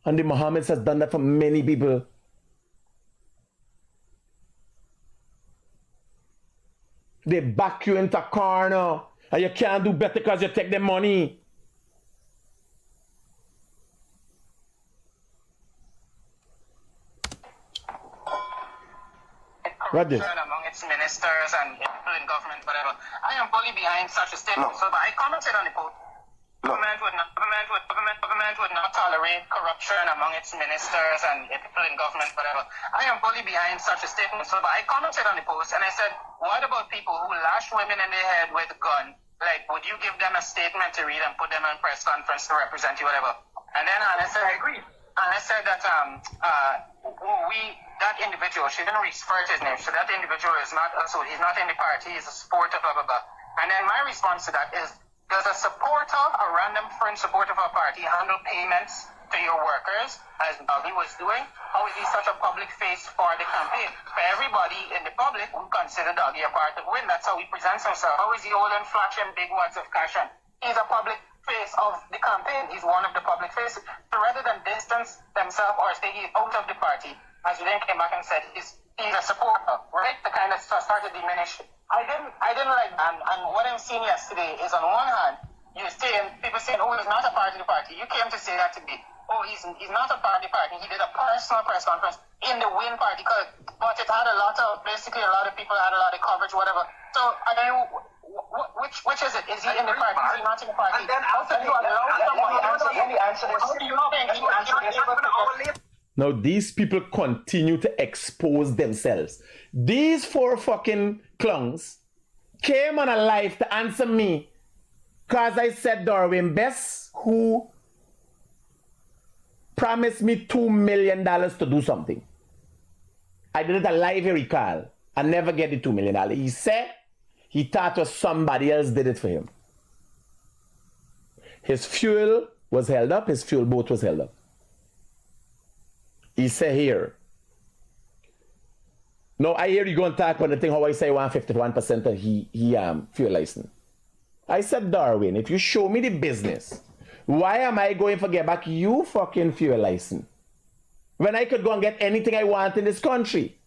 And the Mohammed has done that for many people. They back you into a corner and you can't do better because you take their money. What this? corruption among its ministers and people in government, whatever. I am fully behind such a statement. Look. So, but I commented on the post. Look. Government would not tolerate corruption among its ministers and people in government, whatever. I am fully behind such a statement. So, but I commented on the post and I said, what about people who lash women in the head with a gun? Like, would you give them a statement to read and put them on press conference to represent you, whatever? And then I said, I agree. And I said that that individual, she didn't refer to his name, so that individual is not, so he's not in the party, he's a supporter, blah, blah, blah. And then my response to that is, does a supporter, a random friend supporter of a party, handle payments to your workers, as Bobby was doing? How is he such a public face for the campaign? For everybody in the public who consider Doggy a part of win, that's how he presents himself. How is he holding flashing big wads of cash? And he's a public face of the campaign. He's one of the public faces. So rather than distance themselves or say he's out of the party, as you then came back and said he's a supporter, right? The kind of started to diminish. I didn't like that. And what I'm seeing yesterday is on one hand, people saying, oh, he's not a part of the party. You came to say that to me. Oh, he's not a part of the party. He did a personal press conference in the Win party, but it had a lot of people had a lot of coverage, whatever. So I don't know, which is it? Is he in the party? Is he not in the party? And then how can you allow someone to answer this? How do you think he was Now these people continue to expose themselves. These 4 fucking clowns came on a live to answer me because I said Darwin Best, who promised me $2 million to do something. I did it a live, you recall. I never get the $2 million. He said he thought was somebody else did it for him. His fuel was held up. His fuel boat was held up. He said here. No, I hear you go and talk about the thing how I say 151% of he fuel license. I said, Darwin, if you show me the business, why am I going to get back you fucking fuel license when I could go and get anything I want in this country?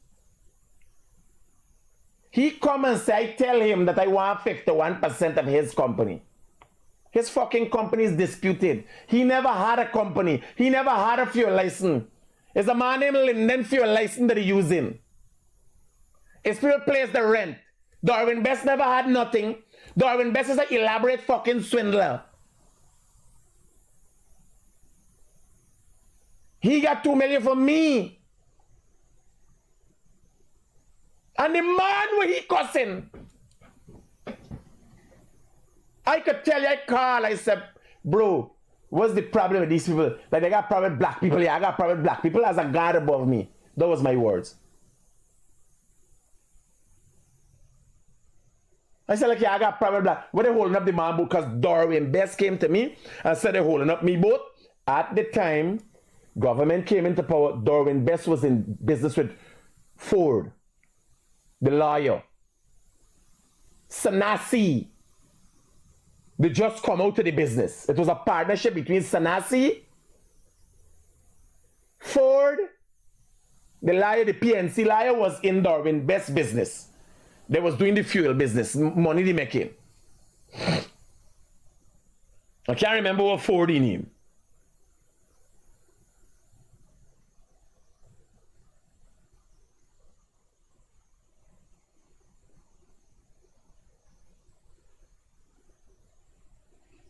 He come and say, I tell him that I want 51% of his company. His fucking company is disputed. He never had a company. He never had a fuel license. It's a man named Linden fuel license that he's using. It's people pays the rent. Darwin Best never had nothing. Darwin Best is an elaborate fucking swindler. He got $2 million from me. And the man where he cussing. I could tell you, I call, I said, bro, what's the problem with these people? Like, they got problem with black people. Yeah, I got problem with black people as a God above me. That was my words. I said, like, yeah, I got problem with black. What they holding up the man boat? Because Darwin Best came to me and said they're holding up me boat. At the time, government came into power. Darwin Best was in business with Ford, the lawyer. Sanasi. They just come out of the business. It was a partnership between Sanasi, Ford, the lawyer, the PNC lawyer was in Darwin Best business. They was doing the fuel business, money they making. I can't remember what Ford in him.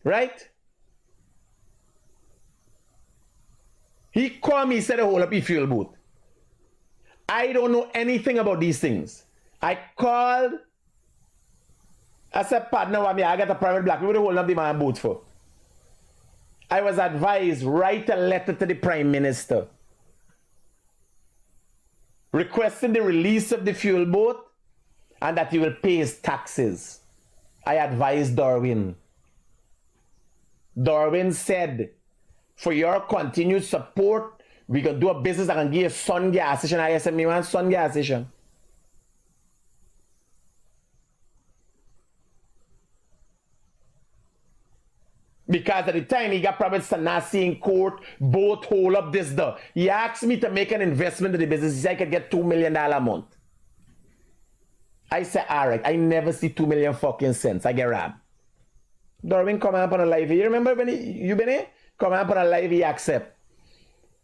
Right? He called me, he said, hold up your fuel booth. I don't know anything about these things. I called. I said, partner, I got a private black. What are you holding up the man booth for? I was advised, write a letter to the Prime Minister requesting the release of the fuel boat and that he will pay his taxes. I advised Darwin. Darwin said, for your continued support, we can do a business that can give you sun gas station. I said, me want sun gas station. Because at the time he got problem with Sanasi in court, both hold up this though. He asked me to make an investment in the business. He said I could get $2 million a month. I said, all right, I never see 2 million fucking cents. I get robbed. Darwin come up on a live. You remember when you been here? Come up on a live, he accept.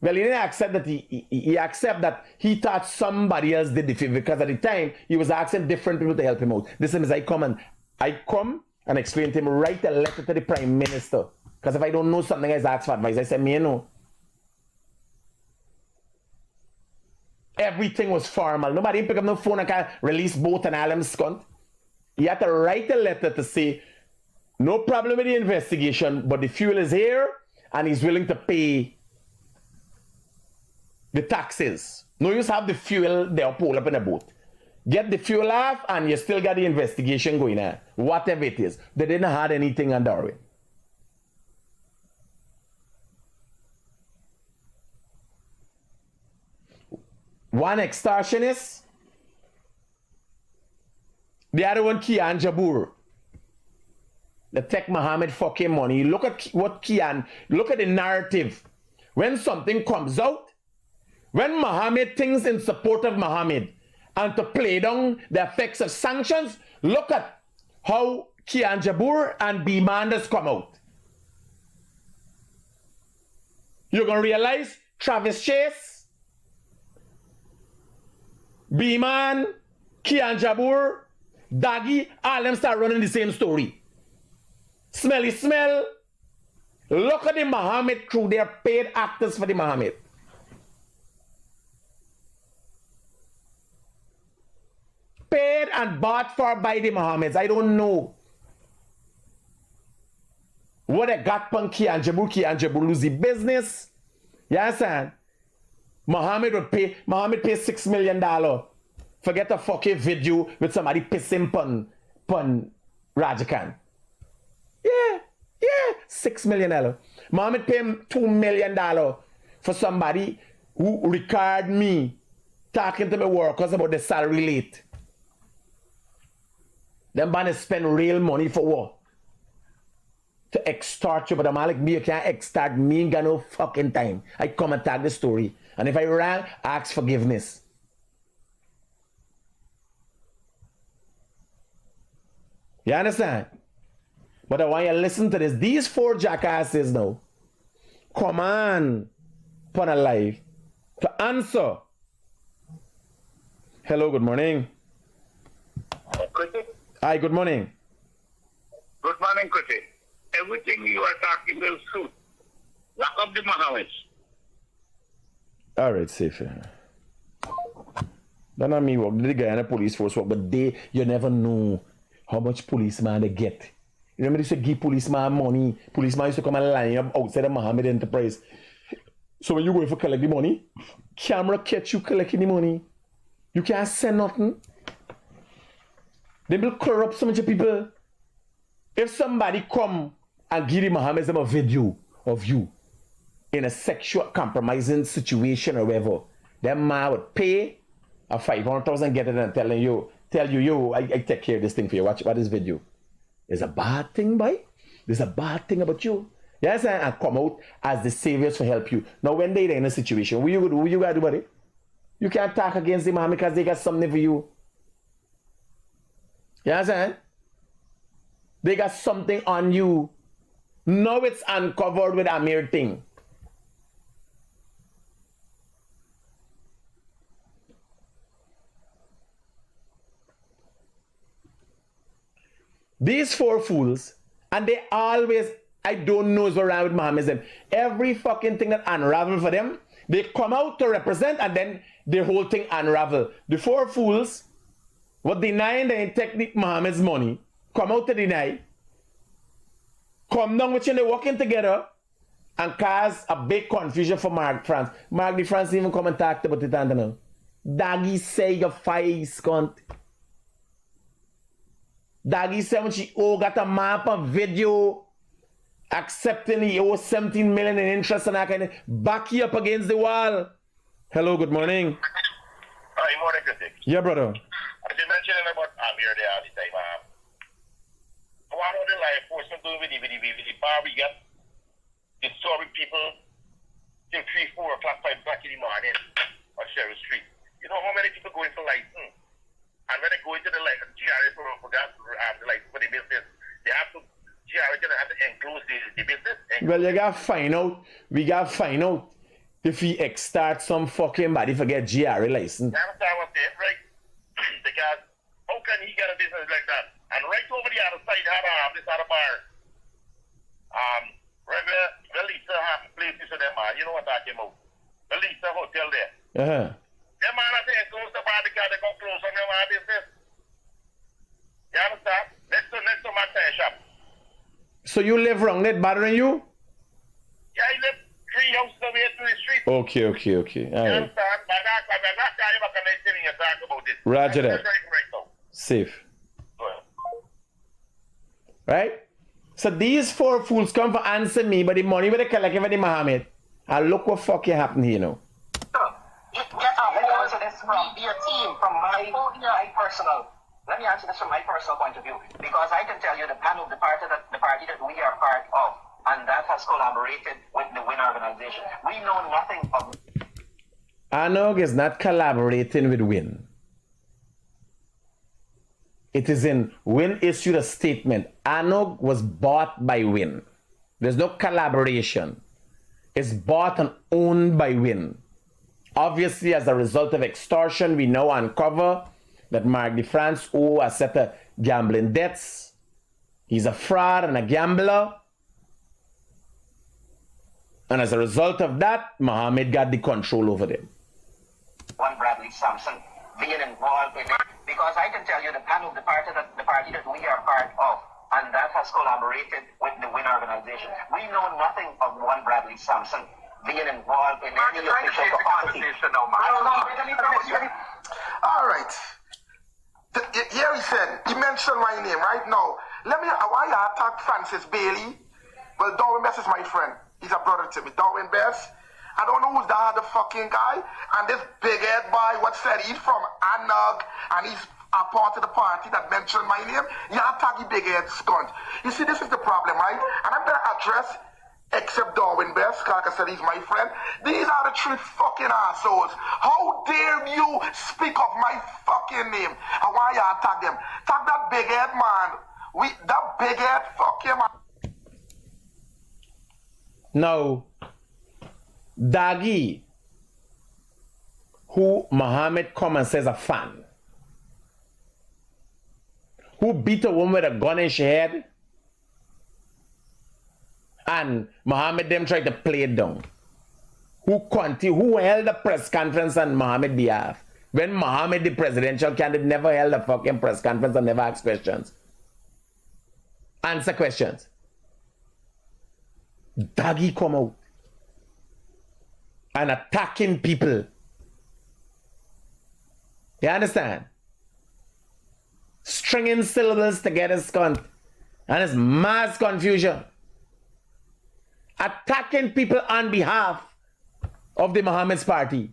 Well, he didn't accept that he accept that he thought somebody else did the favor because at the time he was asking different people to help him out. This is I come and explain to him, write a letter to the Prime Minister. Because if I don't know something, I ask for advice. I said, me, you know. Everything was formal. Nobody pick up no phone and can release both and all them scunt. He had to write a letter to say, no problem with the investigation, but the fuel is here and he's willing to pay the taxes. No use have the fuel there pull up in a boat. Get the fuel off and you still got the investigation going on. Whatever it is. They didn't have anything on Darwin. One extortionist. The other one, Kian Jabur. The Tech Mohammed fucking money. Look at what Kian, look at the narrative. When something comes out, when Mohammed thinks in support of Mohammed and to play down the effects of sanctions, look at how Kian Jabur and B Manders come out. You're going to realize Travis Chase, B-Man, Kian Jabur, Daggy, all them start running the same story. Smelly smell. Look at the Mohammed crew. They are paid actors for the Mohammed. Paid and bought for by the Mohammeds. I don't know what they got from Kian Jabur lose the business. You understand? Mohammed pay $6 million. Forget a fucking video with somebody pissing pun Rajakan. Yeah, $6 million. Mohammed pay him $2 million for somebody who record me talking to my workers about the salary late. Them man spend real money for what? To extort you, but I'm like me, you can't extort me, ain't got no fucking time. I come and tag the story. And if I ran, ask forgiveness. You understand? But I want you to listen to this. These four jackasses now come on upon a live to answer. Hello, good morning. Critic? Hi, good morning. Good morning, Critic. Everything you are talking will suit. Lock up the Mohammeds. All right, safe. That's not me work. The Guyana police force work, but you never know how much policeman they get. Remember they used to give policeman money. Policeman used to come and line up outside of Mohammed Enterprise. So when you go for collect the money, camera catch you collecting the money. You can't say nothing. They will corrupt so much people. If somebody come and give the Mohammeds a video of you in a sexual compromising situation or whatever, them man would pay a 500,000 get it and tell you, I take care of this thing for you. Watch this video. There's a bad thing, boy. There's a bad thing about you. Yes, and come out as the saviors to help you. Now, when they're in a situation, what you gotta do about it? You can't talk against them because they got something for you. You understand? They got something on you. Now it's uncovered with a mere thing. These four fools, and they always, I don't know what's around with Mohammedanism. Every fucking thing that unravel for them, they come out to represent and then the whole thing unravel. The four fools were denying they take Mohammed's money, come out to deny, come down with you, they working together and cause a big confusion for Mark France. Mark the France even come and talk about it now. Daggy say your face, cunt. Daggy said when she got a map of video accepting he owes 17 million in interest and I can back you up against the wall. Hello, good morning. Hi, morning, Critic. Yeah, brother. As you mentioned about Amir there all the time, what are the law enforcement doing with the bar we get? Disturbing people till 3, 4 o'clock, 5 o'clock in the morning on Sherry Street. You know how many people go in for license? And when they go into the GRA for that, for the business, they have to, GRA have to enclose the business. Well, you gotta find out, we gotta find out If he start some fucking body forget GRA license. You understand what I'm saying, right? Because how can he get a business like that? And right over the other side had this other bar. Regular Belisa places for them, man. You know what I'm talking about? Belisa Hotel there. Uh-huh. Them man are saying close the bar because they go close on them business. You understand? Next to my tire shop. So you live wrong, that bothering you? Yeah, I live 3 houses away to the street. Okay. All You right. understand? But that guy ever connect me and talk about this. Roger that. Right now. Safe. Good. Right? So these 4 fools come for answer me, but the money with the collect for the Mohammed. And look what fucking happened here, you know. Let me answer this from your team, from my personal. Let me answer this from my personal point of view, because I can tell you the panel of the party that we are part of, and that has collaborated with the WIN organization. We know nothing of. ANOG is not collaborating with WIN. It is in WIN issued a statement. ANOG was bought by WIN. There's no collaboration. It's bought and owned by WIN. Obviously, as a result of extortion, we now uncover that Mark DeFrance owes a set of gambling debts. He's a fraud and a gambler. And as a result of that, Mohammed got the control over them. One Bradley Sampson being involved in it, because I can tell you the panel of the party that we are part of, and that has collaborated with the WIN organization. We know nothing of one Bradley Sampson being involved in any official capacity. All right. Here he said, he mentioned my name right now. Let me, why you attack Francis Bailey? Well, Darwin Best is my friend. He's a brother to me. Darwin Best. I don't know who's the other fucking guy. And this big head boy, what said he's from ANOG, and he's a part of the party that mentioned my name. You attack the big head scunt. You see, this is the problem, right? And I'm going to address, except Darwin Best, like I said, he's my friend. These are the 3 fucking assholes. How dare you speak of my fucking name? And why you attack them? Attack that big head man. That big head fucking man. Now, Dagi, who Mohammed come and says a fan, who beat a woman with a gun in her head, and Mohammed them tried to play it down. Who held a press conference on Mohammed's behalf? When Mohammed, the presidential candidate, never held a fucking press conference and never asked questions. Answer questions. Dagi come out and attacking people. You understand? Stringing syllables together, scunt. And it's mass confusion. Attacking people on behalf of the Mohammed's party.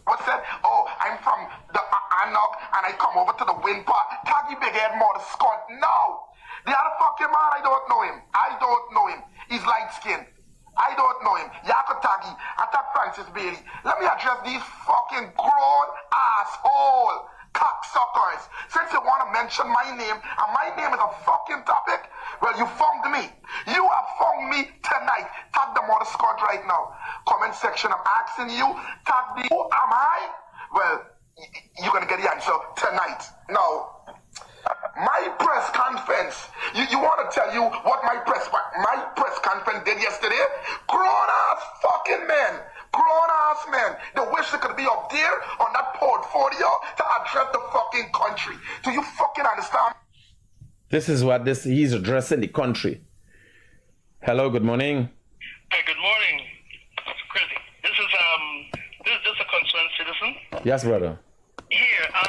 What said? Oh, I'm from the ANOG and I come over to the WIN part. Taggy big head mother scunt. No! The other fucking man, I don't know him. I don't know him. He's light skinned. I don't know him. Yako Taggy. Attack Francis Bailey. Let me address these fucking grown asshole cocksuckers. Since you want to mention my name, and my name is a fucking topic, well, you found me. You have found me tonight. Tag the mother scunt right now. Comment section, I'm asking you. Tag the who am I? Well, you're going to get the answer tonight. Now, my press conference, you want to tell you what my press conference did yesterday? Grown-ass fucking men. Grown-ass men. They wish they could be up there on that portfolio to address the fucking country. Do you fucking understand? This is what he's addressing the country. Hello, good morning. Hey, good morning, Critic. This is just a concerned citizen. Yes, brother. Here, I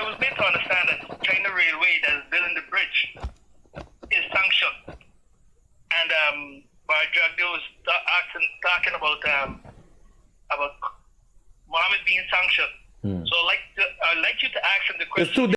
was made to understand that China Railway that is building the bridge is sanctioned, and Jagdo was talking about Mohammed being sanctioned. So I'd like you to ask him the question.